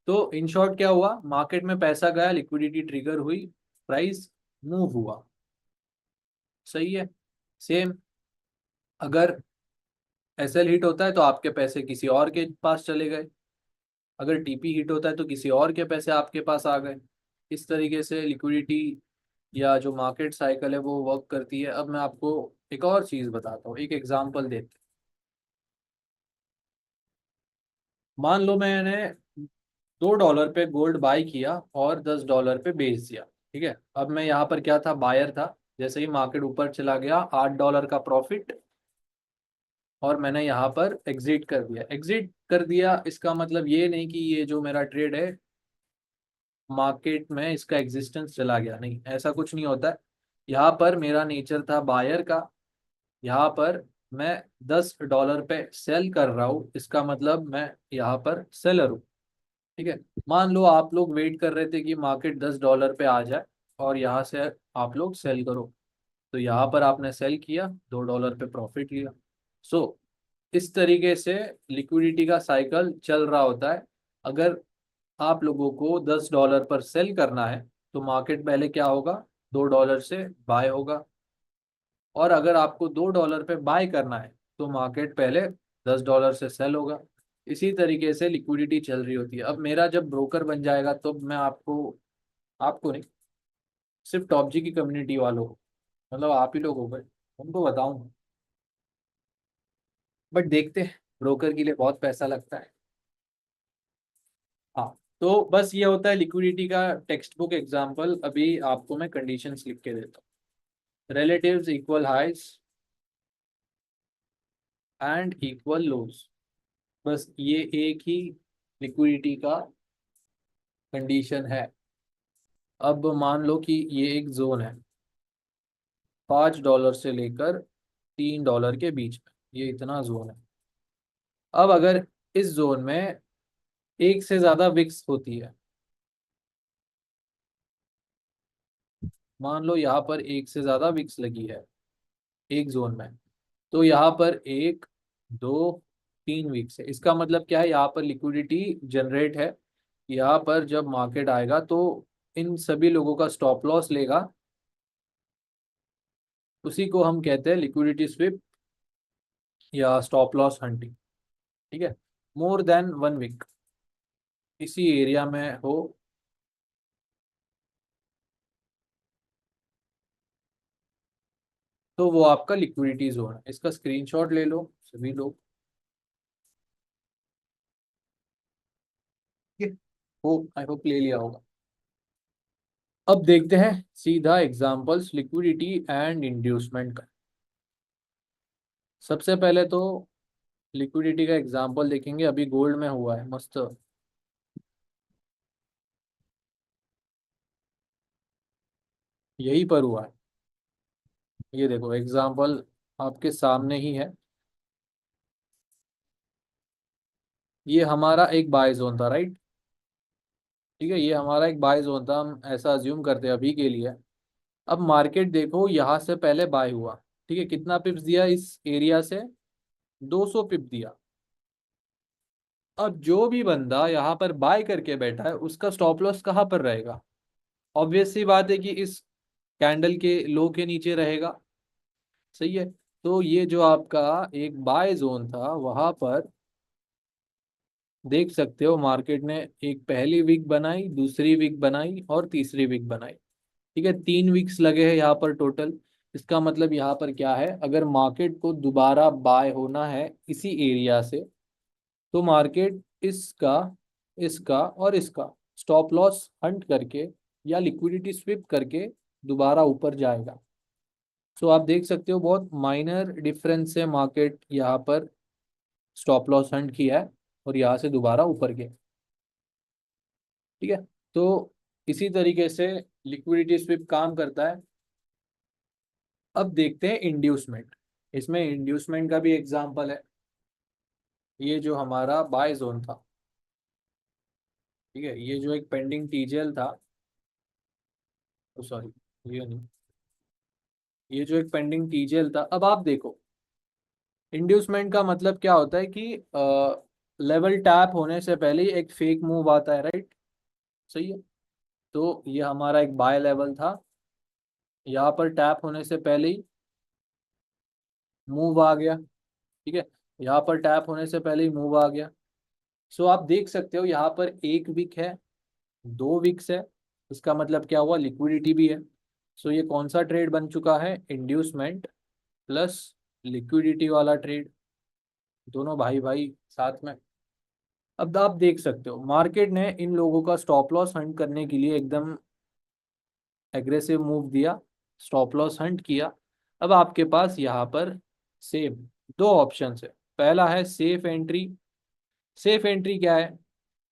तो इन शॉर्ट क्या हुआ, मार्केट में पैसा गया, लिक्विडिटी ट्रिगर हुई, प्राइस मूव हुआ। सही है, सेम, अगर एसएल हिट होता है तो आपके पैसे किसी और के पास चले गए, अगर टीपी हिट होता है तो किसी और के पैसे आपके पास आ गए। इस तरीके से लिक्विडिटी या जो मार्केट साइकिल है वो वर्क करती है। अब मैं आपको एक और चीज़ बताता हूँ, एक एग्जांपल देते हैं। मान लो मैंने $2 पे गोल्ड बाई किया और $10 पे बेच दिया। ठीक है, अब मैं यहाँ पर क्या था, बायर था। जैसे ही मार्केट ऊपर चला गया, $8 का प्रॉफिट, और मैंने यहाँ पर एग्जिट कर दिया। एग्जिट कर दिया इसका मतलब ये नहीं कि ये जो मेरा ट्रेड है मार्केट में इसका एग्जिस्टेंस चला गया, नहीं, ऐसा कुछ नहीं होता है। यहाँ पर मेरा नेचर था बायर का, यहाँ पर मैं $10 पे सेल कर रहा हूँ, इसका मतलब मैं यहाँ पर सेलर हूँ। ठीक है, मान लो आप लोग वेट कर रहे थे कि मार्केट $10 पे आ जाए और यहाँ से आप लोग सेल करो, तो यहाँ पर आपने सेल किया, $2 पे प्रॉफिट लिया। सो इस तरीके से लिक्विडिटी का साइकिल चल रहा होता है। अगर आप लोगों को $10 पर सेल करना है तो मार्केट पहले क्या होगा, $2 से बाय होगा। और अगर आपको $2 पे बाय करना है तो मार्केट पहले $10 से सेल होगा। इसी तरीके से लिक्विडिटी चल रही होती है। अब मेरा जब ब्रोकर बन जाएगा तो मैं आपको, आपको नहीं, सिर्फ टॉप जी की कम्युनिटी वालों को, मतलब आप ही लोग हो गए, उनको बताऊंगा। बट देखते हैं, ब्रोकर के लिए बहुत पैसा लगता है। हाँ, तो बस ये होता है लिक्विडिटी का टेक्स्ट बुक एग्जाम्पल। अभी आपको मैं कंडीशंस लिख के देता हूँ। रिलेटिव्स इक्वल हाइस एंड इक्वल लोज, बस ये एक ही लिक्विडिटी का कंडीशन है। अब मान लो कि ये एक जोन है, $5 से लेकर $3 के बीच में, ये इतना जोन है। अब अगर इस जोन में एक से ज्यादा विक्स होती है, मान लो यहाँ पर एक से ज्यादा विक्स लगी है एक जोन में, तो यहाँ पर एक, दो, 3 वीक्स है। इसका मतलब क्या है, यहाँ पर लिक्विडिटी जनरेट है। यहाँ पर जब मार्केट आएगा तो इन सभी लोगों का स्टॉप लॉस लेगा, उसी को हम कहते हैं लिक्विडिटी स्विप या स्टॉप लॉस हंटिंग। ठीक है, मोर देन 1 वीक इसी एरिया में हो तो वो आपका लिक्विडिटी जोन है। इसका स्क्रीनशॉट ले लो सभी लोग। ठीक है, होप, आई होप ले लिया होगा। अब देखते हैं सीधा एग्जांपल्स लिक्विडिटी एंड इंड्यूसमेंट का। सबसे पहले तो लिक्विडिटी का एग्जांपल देखेंगे, अभी गोल्ड में हुआ है मस्त, यहीं पर हुआ है। ये देखो एग्जांपल आपके सामने ही है। ये हमारा एक बाय जोन था, राइट। ठीक है, ये हमारा एक बाय जोन था, हम ऐसा अज्यूम करते हैं अभी के लिए। अब मार्केट देखो यहाँ से पहले बाय हुआ। ठीक है, कितना पिप्स दिया इस एरिया से, 200 पिप दिया। अब जो भी बंदा यहाँ पर बाय करके बैठा है उसका स्टॉप लॉस कहाँ पर रहेगा, ऑब्वियस सी बात है कि इस कैंडल के लो के नीचे रहेगा। सही है, तो ये जो आपका एक बाय जोन था वहां पर देख सकते हो मार्केट ने एक पहली वीक बनाई, दूसरी वीक बनाई और तीसरी वीक बनाई। ठीक है, 3 वीक्स लगे हैं यहाँ पर टोटल। इसका मतलब यहाँ पर क्या है, अगर मार्केट को दोबारा बाय होना है इसी एरिया से तो मार्केट इसका, इसका और इसका स्टॉप लॉस हंट करके या लिक्विडिटी स्विप करके दोबारा ऊपर जाएगा। सो आप देख सकते हो बहुत माइनर डिफरेंस से मार्केट यहाँ पर स्टॉप लॉस हंट किया है और यहाँ से दोबारा ऊपर गया। ठीक है, तो इसी तरीके से लिक्विडिटी स्विप काम करता है। अब देखते हैं इंड्यूसमेंट। इसमें इंड्यूसमेंट का भी एग्जांपल है, ये जो हमारा बाय जोन था। ठीक है, ये जो एक पेंडिंग टीजेल था, सॉरी ये नहीं, ये जो एक पेंडिंग टीजेल था। अब आप देखो इंड्यूसमेंट का मतलब क्या होता है कि लेवल टैप होने से पहले ही एक फेक मूव आता है, राइट। सही है, तो ये हमारा एक बाय लेवल था, यहाँ पर टैप होने से पहले ही मूव आ गया। ठीक है, यहाँ पर टैप होने से पहले ही मूव आ गया। सो आप देख सकते हो यहाँ पर 1 वीक है, 2 वीक्स है, इसका मतलब क्या हुआ, लिक्विडिटी भी है। सो ये कौन सा ट्रेड बन चुका है, इंड्यूसमेंट प्लस लिक्विडिटी वाला ट्रेड, दोनों भाई भाई साथ में। अब आप देख सकते हो मार्केट ने इन लोगों का स्टॉप लॉस हंट करने के लिए एकदम एग्रेसिव मूव दिया, स्टॉप लॉस हंट किया। अब आपके पास यहाँ पर सेम दो ऑप्शन है। पहला है सेफ एंट्री। सेफ एंट्री क्या है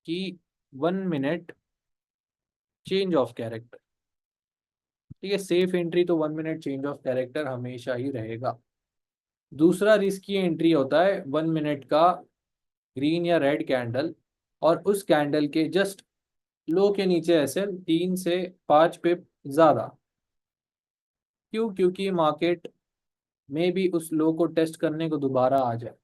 कि 1 मिनट चेंज ऑफ कैरेक्टर। ठीक है, सेफ एंट्री तो 1 मिनट चेंज ऑफ कैरेक्टर हमेशा ही रहेगा। दूसरा रिस्की एंट्री होता है 1 मिनट का ग्रीन या रेड कैंडल और उस कैंडल के जस्ट लो के नीचे ऐसे 3 से 5 पिप ज्यादा। क्यों, क्योंकि मार्केट में भी उस लो को टेस्ट करने को दोबारा आ जाए।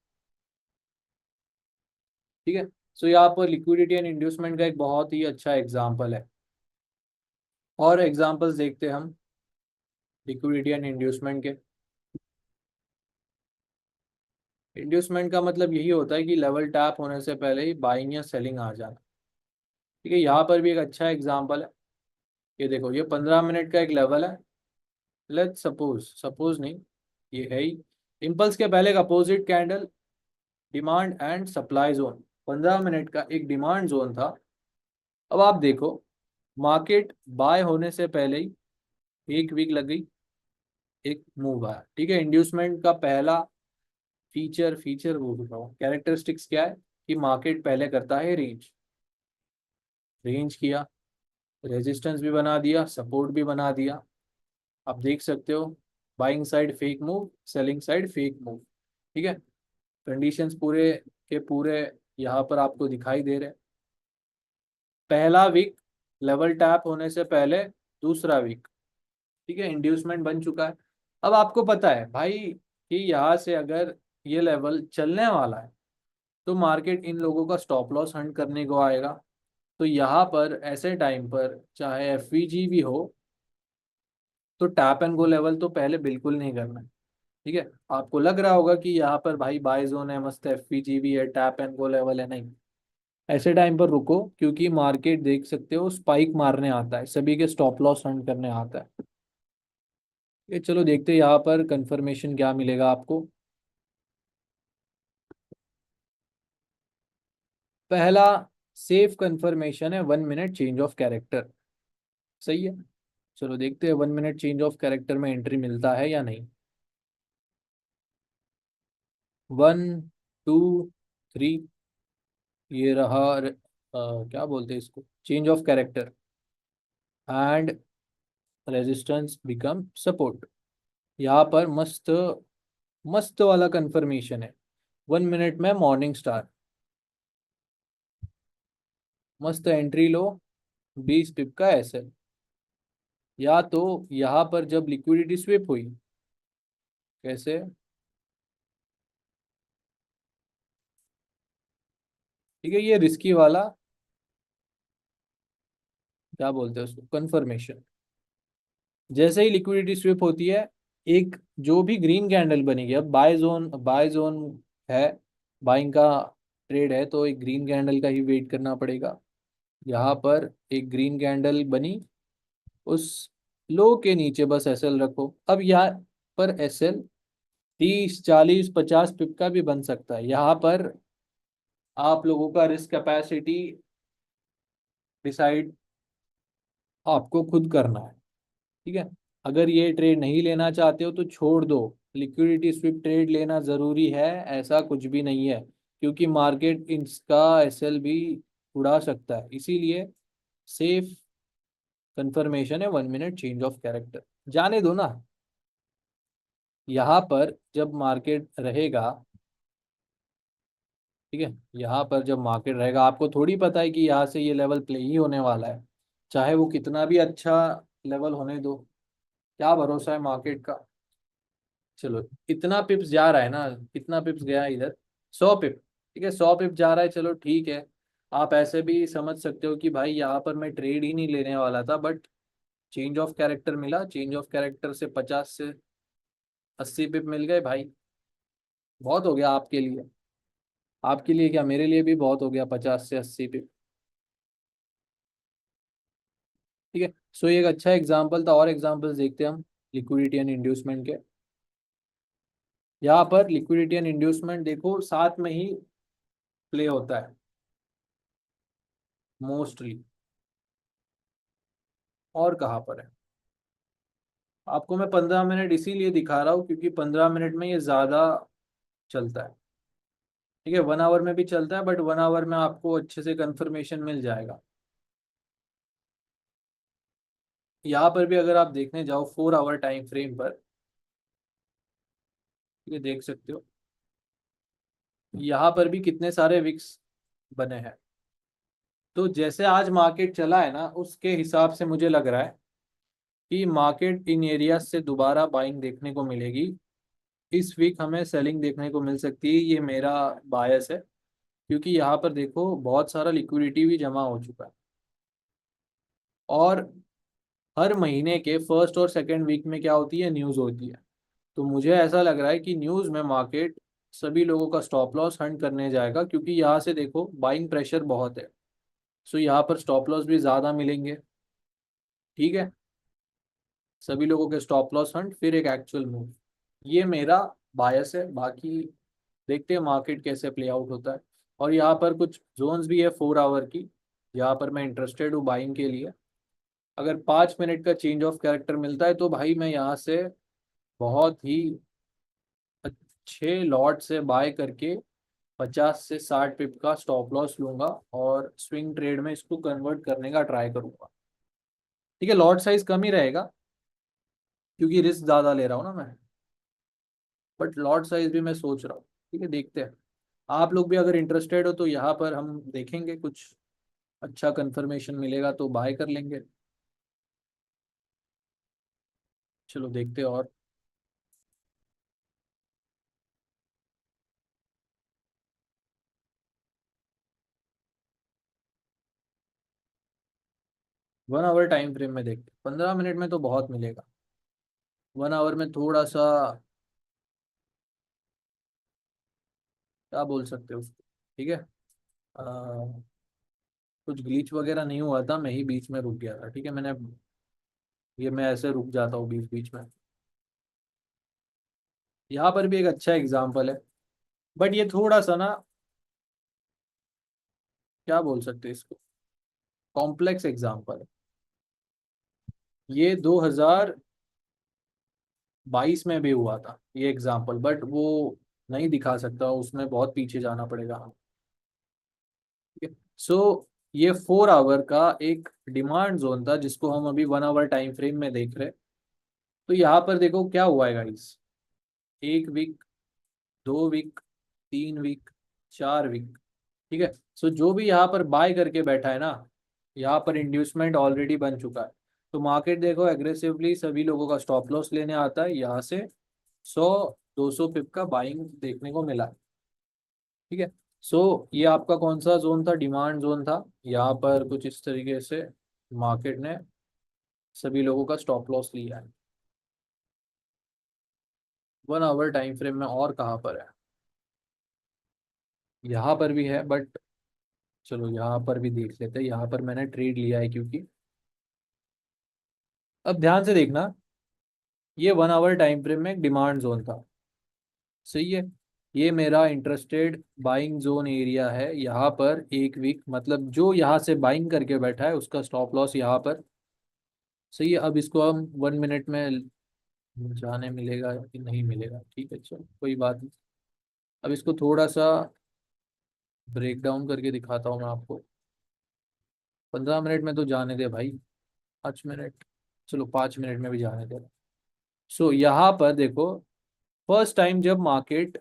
ठीक है, सो यहाँ पर लिक्विडिटी एंड इंड्यूसमेंट का एक बहुत ही अच्छा एग्जाम्पल है। और एग्जाम्पल्स देखते हैं हम लिक्विडिटी एंड इंड्यूसमेंट के। इंड्यूसमेंट का मतलब यही होता है कि लेवल टैप होने से पहले ही बाइंग या सेलिंग आ जाना। ठीक है, यहाँ पर भी एक अच्छा एग्जाम्पल है। ये देखो, ये 15 मिनट का एक लेवल है। लेट सपोज, सपोज नहीं, ये है ही। इम्पल्स के पहले एक opposite candle, demand and supply zone, 15 minute का एक डिमांड जोन था। अब आप देखो, मार्केट बाय होने से पहले ही 1 वीक लग गई, एक मूव आया। ठीक है, इंड्यूसमेंट का पहला फीचर फीचर वो बताओ कैरेक्टरिस्टिक्स क्या है कि मार्केट पहले करता है रेंज। रेंज किया, रेजिस्टेंस भी बना दिया, सपोर्ट भी बना दिया। आप देख सकते हो, buying side fake move, selling side fake move. ठीक है, कंडीशंस पूरे के पूरे यहाँ पर आपको दिखाई दे रहे हैं। पहला वीक लेवल टैप होने से पहले, दूसरा वीक, ठीक है, इंड्यूसमेंट बन चुका है। अब आपको पता है भाई कि यहाँ से अगर ये लेवल चलने वाला है तो मार्केट इन लोगों का स्टॉप लॉस हंट करने को आएगा। तो यहाँ पर ऐसे टाइम पर चाहे एफवीजी भी हो तो टैप एंड गो लेवल तो पहले बिल्कुल नहीं करना है। ठीक है, आपको लग रहा होगा कि यहाँ पर भाई बाय जोन है, मस्त एफवीजी भी है, टैप एंड गो लेवल है, नहीं। ऐसे टाइम पर रुको, क्योंकि मार्केट देख सकते हो स्पाइक मारने आता है, सभी के स्टॉप लॉस हंट करने आता है। ये चलो देखते हैं यहाँ पर कंफर्मेशन क्या मिलेगा आपको। पहला सेफ कंफर्मेशन है 1 मिनट चेंज ऑफ कैरेक्टर। सही है, चलो देखते हैं 1 मिनट चेंज ऑफ कैरेक्टर में एंट्री मिलता है या नहीं। 1, 2, 3, ये रहा क्या बोलते हैं इसको, change of character and resistance become support. यहाँ पर मस्त मस्त वाला कंफर्मेशन है। 1 मिनट में मॉर्निंग स्टार, मस्त एंट्री लो, 20 पिप का एसएल। या तो यहाँ पर जब लिक्विडिटी स्विप हुई, कैसे, ठीक है, ये रिस्की वाला क्या बोलते हैं उसको, कंफर्मेशन। जैसे ही लिक्विडिटी स्विप होती है, एक जो भी ग्रीन कैंडल बनेगी, अब बाय जोन है, बाइंग का ट्रेड है, तो एक ग्रीन कैंडल का ही वेट करना पड़ेगा। यहाँ पर एक ग्रीन कैंडल बनी, उस लो के नीचे बस एसएल रखो। अब यहाँ पर एसएल 30, 40, 50 पिप का भी बन सकता है। यहाँ पर आप लोगों का रिस्क कैपेसिटी डिसाइड आपको खुद करना है। ठीक है, अगर ये ट्रेड नहीं लेना चाहते हो तो छोड़ दो। लिक्विडिटी स्विप ट्रेड लेना जरूरी है ऐसा कुछ भी नहीं है, क्योंकि मार्केट इसका एसएल भी उड़ा सकता है। इसीलिए सेफ कंफर्मेशन है 1 मिनट चेंज ऑफ कैरेक्टर, जाने दो ना। यहाँ पर जब मार्केट रहेगा, ठीक है, यहाँ पर जब मार्केट रहेगा, आपको थोड़ी पता है कि यहाँ से ये लेवल प्ले ही होने वाला है, चाहे वो कितना भी अच्छा लेवल होने दो। क्या भरोसा है मार्केट का। चलो, इतना पिप्स जा रहा है ना, कितना पिप्स गया है इधर, 100 पिप। ठीक है, 100 पिप जा रहा है, चलो ठीक है। आप ऐसे भी समझ सकते हो कि भाई यहाँ पर मैं ट्रेड ही नहीं लेने वाला था, बट चेंज ऑफ कैरेक्टर मिला, चेंज ऑफ कैरेक्टर से 50 से 80 पिप मिल गए भाई। बहुत हो गया आपके लिए। आपके लिए क्या, मेरे लिए भी बहुत हो गया 50 से 80 पिप। ठीक है, सो ये एक अच्छा एग्जाम्पल था, और एग्जाम्पल्स देखते हैं हम लिक्विडिटी एंड इंड्यूसमेंट के। यहाँ पर लिक्विडिटी एंड इंड्यूसमेंट देखो साथ में ही प्ले होता है मोस्टली। और कहाँ पर है, आपको मैं 15 मिनट इसीलिए दिखा रहा हूँ क्योंकि 15 मिनट में ये ज्यादा चलता है। ठीक है, 1 आवर में भी चलता है, बट 1 आवर में आपको अच्छे से कंफर्मेशन मिल जाएगा। यहाँ पर भी अगर आप देखने जाओ 4 आवर टाइम फ्रेम पर, ये देख सकते हो, यहाँ पर भी कितने सारे विक्स बने हैं। तो जैसे आज मार्केट चला है ना, उसके हिसाब से मुझे लग रहा है कि मार्केट इन एरियाज से दोबारा बाइंग देखने को मिलेगी। इस वीक हमें सेलिंग देखने को मिल सकती है, ये मेरा बायस है। क्योंकि यहाँ पर देखो बहुत सारा लिक्विडिटी भी जमा हो चुका है। और हर महीने के फर्स्ट और सेकेंड वीक में क्या होती है, न्यूज़ होती है। तो मुझे ऐसा लग रहा है कि न्यूज़ में मार्केट सभी लोगों का स्टॉप लॉस हंट करने जाएगा, क्योंकि यहाँ से देखो बाइंग प्रेशर बहुत है। सो यहाँ पर स्टॉप लॉस भी ज़्यादा मिलेंगे। ठीक है, सभी लोगों के स्टॉप लॉस हंट, फिर एक एक्चुअल मूव। ये मेरा बायस है। बाकी देखते हैं मार्केट कैसे प्ले आउट होता है। और यहाँ पर कुछ जोन्स भी है 4 आवर की, यहाँ पर मैं इंटरेस्टेड हूँ बाइंग के लिए। अगर 5 मिनट का चेंज ऑफ कैरेक्टर मिलता है तो भाई मैं यहाँ से बहुत ही अच्छे लॉट से बाय करके 50 से 60 पिप का स्टॉप लॉस लूंगा और स्विंग ट्रेड में इसको कन्वर्ट करने का ट्राई करूंगा। ठीक है, लॉट साइज कम ही रहेगा क्योंकि रिस्क ज़्यादा ले रहा हूँ ना मैं, बट लॉट साइज भी मैं सोच रहा हूँ। ठीक है, देखते हैं। आप लोग भी अगर इंटरेस्टेड हो तो यहाँ पर हम देखेंगे, कुछ अच्छा कंफर्मेशन मिलेगा तो बाय कर लेंगे। चलो देखते हैं। और 1 आवर टाइम फ्रेम में देखते हैं, 15 मिनट में तो बहुत मिलेगा। 1 आवर में थोड़ा सा, क्या बोल सकते हो उसको। ठीक है, कुछ ग्लिच वगैरह नहीं हुआ था, मैं ही बीच में रुक गया था। ठीक है, मैंने ये मैं ऐसे रुक जाता हूँ बीच बीच में। यहाँ पर भी एक अच्छा एग्जाम्पल है, बट ये थोड़ा सा ना, क्या बोल सकते हैं इसको, कॉम्प्लेक्स एग्जाम्पल है। ये 2022 में भी हुआ था ये एग्जाम्पल, बट वो नहीं दिखा सकता, उसमें बहुत पीछे जाना पड़ेगा। सो ये 4 आवर का एक डिमांड जोन था जिसको हम अभी 1 आवर टाइम फ्रेम में देख रहे हैं। तो यहाँ पर देखो क्या हुआ है guys, 1 week, 2 week, 3 week, 4 week. ठीक है, सो जो भी यहाँ पर बाय करके बैठा है ना, यहाँ पर इंड्यूसमेंट ऑलरेडी बन चुका है। तो मार्केट देखो एग्रेसिवली सभी लोगों का स्टॉप लॉस लेने आता है, यहाँ से 100-200 पिप का बाइंग देखने को मिला है। ठीक है, सो ये आपका कौन सा जोन था, डिमांड जोन था। यहाँ पर कुछ इस तरीके से मार्केट ने सभी लोगों का स्टॉप लॉस लिया है। 1 आवर टाइम फ्रेम में और कहाँ पर है, यहाँ पर भी है, बट चलो यहाँ पर भी देख लेते हैं। यहाँ पर मैंने ट्रेड लिया है क्योंकि, अब ध्यान से देखना, ये 1 आवर टाइम फ्रेम में एक डिमांड जोन था। सही है, ये मेरा इंटरेस्टेड बाइंग जोन एरिया है। यहाँ पर 1 वीक, मतलब जो यहाँ से बाइंग करके बैठा है उसका स्टॉप लॉस यहाँ पर। सही है, अब इसको हम 1 मिनट में जाने मिलेगा कि नहीं मिलेगा। ठीक है, चलो कोई बात नहीं। अब इसको थोड़ा सा ब्रेक डाउन करके दिखाता हूँ मैं आपको। 15 मिनट में तो जाने दे भाई, 5 मिनट, चलो 5 मिनट में भी जाने दे। सो यहाँ पर देखो, फर्स्ट टाइम जब मार्केट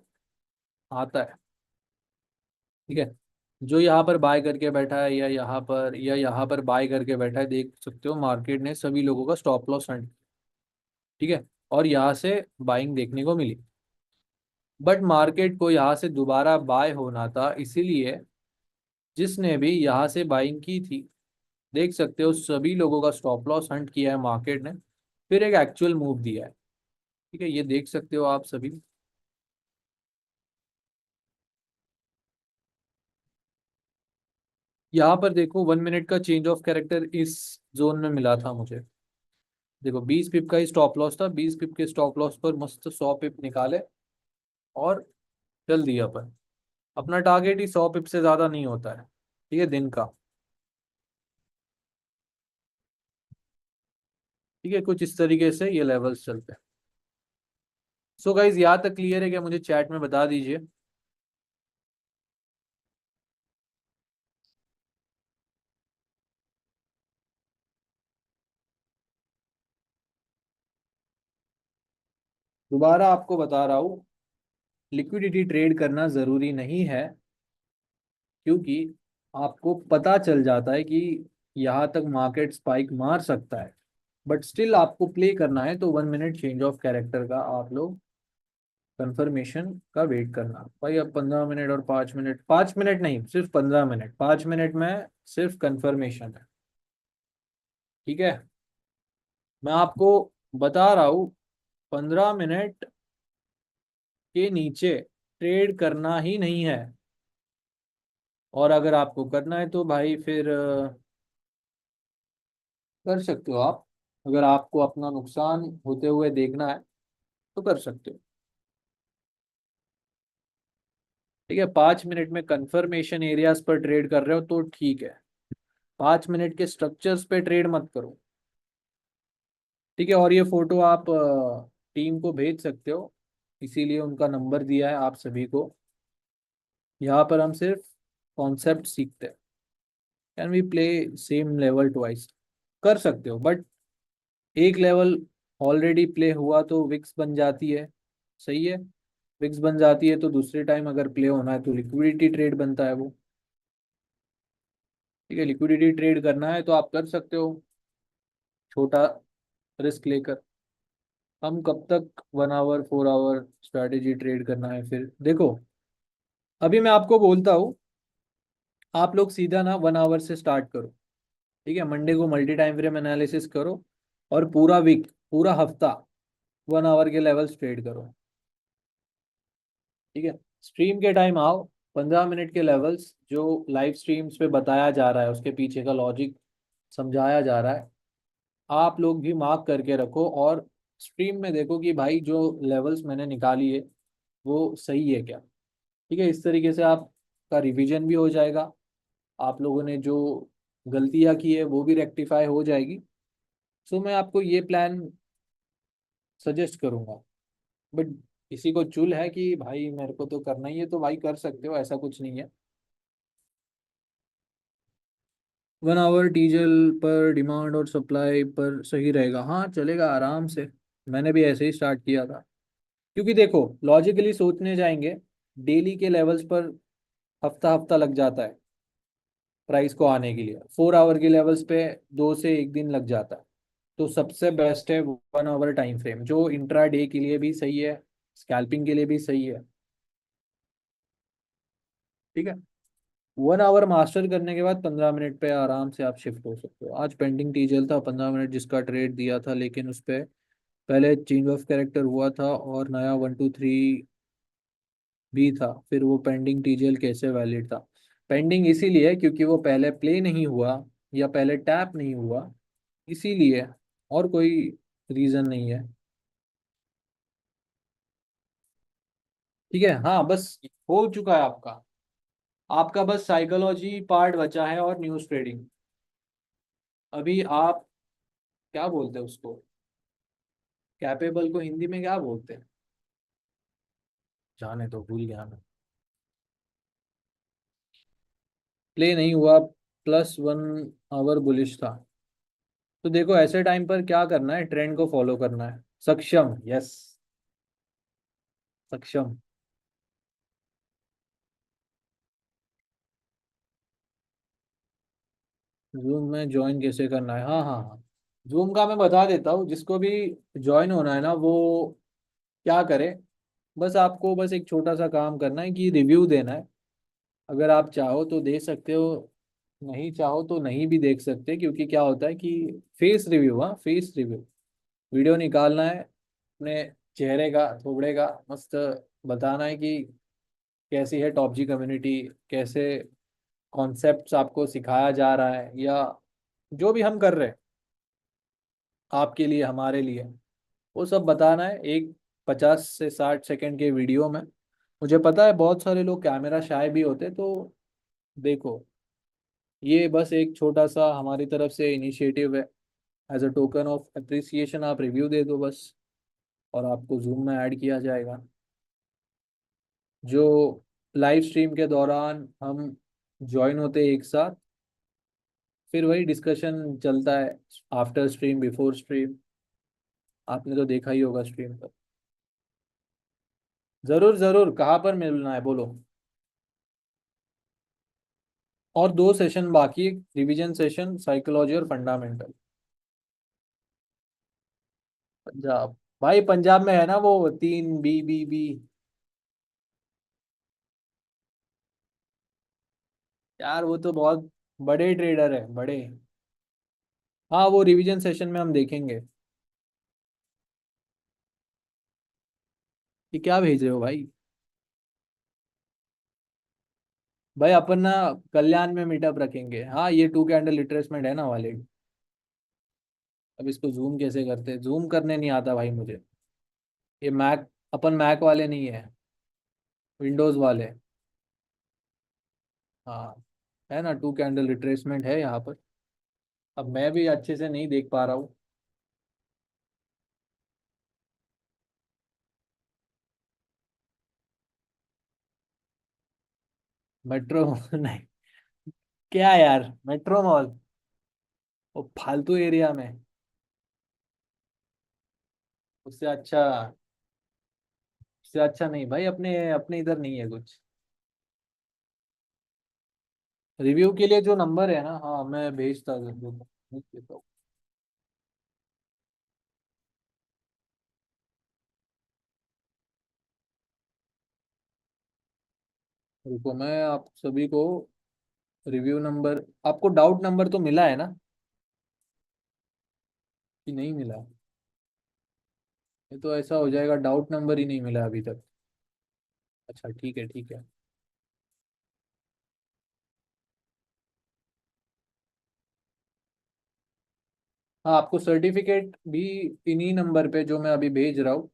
आता है, ठीक है, जो यहाँ पर बाय करके बैठा है या यहाँ पर बाय करके बैठा है, देख सकते हो मार्केट ने सभी लोगों का स्टॉप लॉस हंट। ठीक है, और यहाँ से बाइंग देखने को मिली। बट मार्केट को यहाँ से दोबारा बाय होना था, इसीलिए जिसने भी यहाँ से बाइंग की थी, देख सकते हो सभी लोगों का स्टॉप लॉस हंट किया है मार्केट ने, फिर एक एक्चुअल मूव दिया है। ठीक है, ये देख सकते हो आप सभी। यहाँ पर देखो 1 मिनट का चेंज ऑफ कैरेक्टर इस जोन में मिला था मुझे। देखो 20 पिप का ही स्टॉप लॉस था, 20 पिप के स्टॉप लॉस पर मस्त 100 पिप निकाले और चल दिया अपन। अपना टारगेट ही 100 पिप से ज्यादा नहीं होता है, ठीक है, दिन का। ठीक है, कुछ इस तरीके से ये लेवल्स चलते हैं। सो गाइज यहाँ तक क्लियर है क्या, मुझे चैट में बता दीजिए। दोबारा आपको बता रहा हूँ, लिक्विडिटी ट्रेड करना जरूरी नहीं है, क्योंकि आपको पता चल जाता है कि यहाँ तक मार्केट स्पाइक मार सकता है। बट स्टिल आपको प्ले करना है तो 1 मिनट चेंज ऑफ कैरेक्टर का आप लोग कंफर्मेशन का वेट करना भाई। अब 15 मिनट और 5 मिनट, 5 मिनट नहीं, सिर्फ 15 मिनट, 5 मिनट में सिर्फ कंफर्मेशन है। ठीक है, मैं आपको बता रहा हूँ, 15 मिनट के नीचे ट्रेड करना ही नहीं है। और अगर आपको करना है तो भाई फिर कर सकते हो आप। अगर आपको अपना नुकसान होते हुए देखना है तो कर सकते हो। ठीक है, 5 मिनट में कंफर्मेशन एरियाज पर ट्रेड कर रहे हो तो ठीक है। 5 मिनट के स्ट्रक्चर्स पे ट्रेड मत करो। ठीक है, और ये फोटो आप टीम को भेज सकते हो, इसीलिए उनका नंबर दिया है आप सभी को। यहाँ पर हम सिर्फ कॉन्सेप्ट सीखते हैं। Can we play same level twice? कर सकते हो, बट एक लेवल ऑलरेडी प्ले हुआ तो विक्स बन जाती है। सही है, विक्स बन जाती है तो दूसरे टाइम अगर प्ले होना है तो लिक्विडिटी ट्रेड बनता है वो। ठीक है, लिक्विडिटी ट्रेड करना है तो आप कर सकते हो, छोटा रिस्क लेकर। हम कब तक 1 आवर 4 आवर स्ट्रैटेजी ट्रेड करना है फिर देखो। अभी मैं आपको बोलता हूँ, आप लोग सीधा ना 1 आवर से स्टार्ट करो। ठीक है, मंडे को मल्टी टाइम फ्रेम एनालिसिस करो और पूरा वीक, पूरा हफ्ता 1 आवर के लेवल्स ट्रेड करो। ठीक है, स्ट्रीम के टाइम आओ, 15 मिनट के लेवल्स जो लाइव स्ट्रीम्स पे बताया जा रहा है उसके पीछे का लॉजिक समझाया जा रहा है, आप लोग भी मार्क करके रखो और स्ट्रीम में देखो कि भाई जो लेवल्स मैंने निकाली है वो सही है क्या। ठीक है, इस तरीके से आपका रिवीजन भी हो जाएगा, आप लोगों ने जो गलतियां की है वो भी रेक्टिफाई हो जाएगी। सो मैं आपको ये प्लान सजेस्ट करूंगा। बट किसी को चुल है कि भाई मेरे को तो करना ही है तो भाई कर सकते हो, ऐसा कुछ नहीं है। 1 आवर टीजल पर डिमांड और सप्लाई पर सही रहेगा, हाँ चलेगा आराम से। मैंने भी ऐसे ही स्टार्ट किया था, क्योंकि देखो लॉजिकली सोचने जाएंगे, डेली के लेवल्स पर हफ्ता हफ्ता लग जाता है प्राइस को आने के लिए। 4 आवर के लेवल्स पे 2 से 1 दिन लग जाता है। तो सबसे बेस्ट है 1 आवर टाइम फ्रेम, जो इंट्रा डे के लिए भी सही है, स्कैल्पिंग के लिए भी सही है। ठीक है, 1 आवर मास्टर करने के बाद 15 मिनट पे आराम से आप शिफ्ट हो सकते हो। आज पेंडिंग टीजल था 15 मिनट जिसका ट्रेड दिया था, लेकिन उस पे पहले चेंज ऑफ कैरेक्टर हुआ था और नया 1 2 3 भी था, फिर वो पेंडिंग टीजीएल कैसे वैलिड था? पेंडिंग इसीलिए क्योंकि वो पहले प्ले नहीं हुआ या पहले टैप नहीं हुआ, इसीलिए, और कोई रीजन नहीं है। ठीक है, हाँ बस हो चुका है आपका। आपका बस साइकोलॉजी पार्ट बचा है और न्यूज़ ट्रेडिंग। अभी आप क्या बोलते हैं उसको, कैपेबल को हिंदी में क्या बोलते हैं? जाने तो भूल गया मैं। प्ले नहीं हुआ, +1 आवर बुलिश था। तो देखो ऐसे टाइम पर क्या करना है, ट्रेंड को फॉलो करना है। सक्षम, यस, सक्षम। जूम में ज्वाइन कैसे करना है? हाँ हाँ हाँ, जूम का मैं बता देता हूँ। जिसको भी ज्वाइन होना है ना वो क्या करे, बस आपको बस एक छोटा सा काम करना है कि रिव्यू देना है। अगर आप चाहो तो दे सकते हो, नहीं चाहो तो नहीं भी देख सकते, क्योंकि क्या होता है कि फेस रिव्यू, हाँ फेस रिव्यू, वीडियो निकालना है अपने चेहरे का, थोबड़े का, मस्त बताना है कि कैसी है टॉप जी कम्युनिटी, कैसे कॉन्सेप्ट्स आपको सिखाया जा रहा है, या जो भी हम कर रहे हैं आपके लिए, हमारे लिए, वो सब बताना है एक 50 से 60 सेकंड के वीडियो में। मुझे पता है बहुत सारे लोग कैमरा शाय भी होते, तो देखो ये बस एक छोटा सा हमारी तरफ से इनिशिएटिव है। As a token of appreciation आप रिव्यू दे दो बस, और आपको जूम में ऐड किया जाएगा। जो लाइव स्ट्रीम के दौरान हम ज्वाइन होते हैं एक साथ, फिर वही डिस्कशन चलता है आफ्टर स्ट्रीम बिफोर स्ट्रीम। आपने तो देखा ही होगा स्ट्रीम पर। जरूर जरूर, कहाँ पर मिलना है बोलो। और 2 सेशन बाकी, रिवीजन सेशन, साइकोलॉजी और फंडामेंटल। पंजाब, भाई पंजाब में है ना वो 3 बी बी बी। यार वो तो बहुत बड़े ट्रेडर है, बड़े। हाँ, वो रिवीजन सेशन में हम देखेंगे। ये क्या भेज रहे हो भाई? भाई अपन ना कल्याण में मीटअप रखेंगे। हाँ, ये टू कैंडल रिट्रेसमेंट है ना वाले। अब इसको जूम कैसे करते हैं? जूम करने नहीं आता भाई मुझे। ये मैक, अपन मैक वाले नहीं है, विंडोज वाले। हाँ, है ना, टू कैंडल रिट्रेसमेंट है यहाँ पर। अब मैं भी अच्छे से नहीं देख पा रहा हूँ। मेट्रो नहीं, क्या यार, मेट्रो मॉल? वो फालतू एरिया में। उससे अच्छा, उससे अच्छा नहीं भाई, अपने अपने इधर नहीं है कुछ। रिव्यू के लिए जो नंबर है ना, हाँ मैं भेजता भेज देता हूँ। रुको, मैं आप सभी को रिव्यू नंबर, आपको डाउट नंबर तो मिला है ना, कि नहीं मिला? ये तो ऐसा हो जाएगा, डाउट नंबर ही नहीं मिला अभी तक। अच्छा ठीक है, ठीक है। हाँ, आपको सर्टिफिकेट भी इन्हीं नंबर पे जो मैं अभी भेज रहा हूँ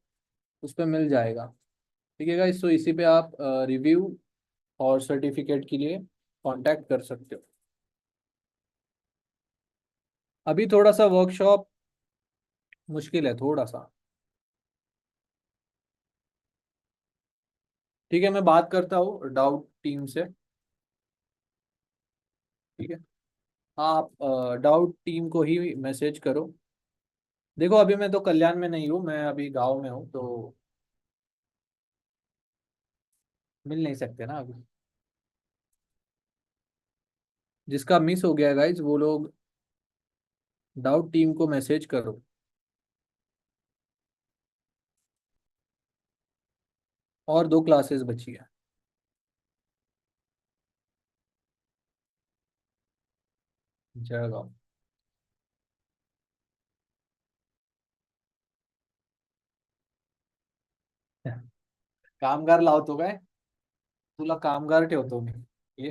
उस पे मिल जाएगा। ठीक है गाइस, तो इसी पे आप रिव्यू और सर्टिफिकेट के लिए कांटेक्ट कर सकते हो। अभी थोड़ा सा वर्कशॉप मुश्किल है थोड़ा सा। ठीक है, मैं बात करता हूँ डाउट टीम से। ठीक है। हाँ, आप डाउट टीम को ही मैसेज करो। देखो, अभी मैं तो कल्याण में नहीं हूँ, मैं अभी गांव में हूँ, तो मिल नहीं सकते ना अभी। जिसका मिस हो गया गाइज, वो लोग डाउट टीम को मैसेज करो। और दो क्लासेस बची है। जयगांव। कामगार लावतो काय? तुला कामगार ठेवतो मी। ये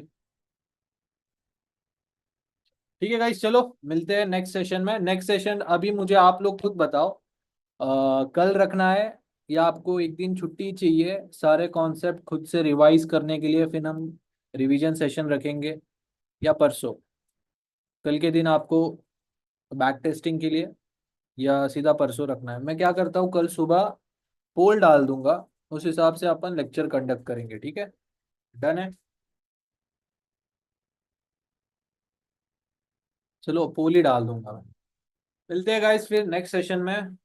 ठीक है गाइस, चलो मिलते हैं नेक्स्ट सेशन में। नेक्स्ट सेशन अभी मुझे आप लोग खुद बताओ, कल रखना है या आपको एक दिन छुट्टी चाहिए सारे कॉन्सेप्ट खुद से रिवाइज करने के लिए, फिर हम रिवीजन सेशन रखेंगे, या परसों? कल के दिन आपको बैक टेस्टिंग के लिए, या सीधा परसों रखना है? मैं क्या करता हूँ, कल सुबह पोल डाल दूंगा, उस हिसाब से अपन लेक्चर कंडक्ट करेंगे। ठीक है, डन है। चलो पोल ही डाल दूंगा मैं। मिलते हैं गाइस फिर नेक्स्ट सेशन में।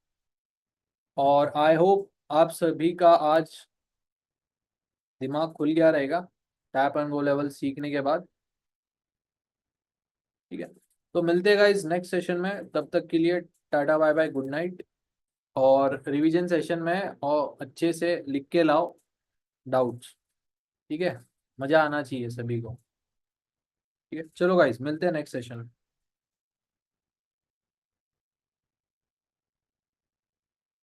और आई होप आप सभी का आज दिमाग खुल गया रहेगा टैप एंड गो लेवल सीखने के बाद। ठीक है, तो मिलते हैं गाइस नेक्स्ट सेशन में, तब तक के लिए ta-ta bye bye, good night. और रिवीजन सेशन में और अच्छे से लिख के लाओ डाउट्स। ठीक है, मजा आना चाहिए सभी को। ठीक है, चलो गाइस, मिलते हैं नेक्स्ट सेशन में।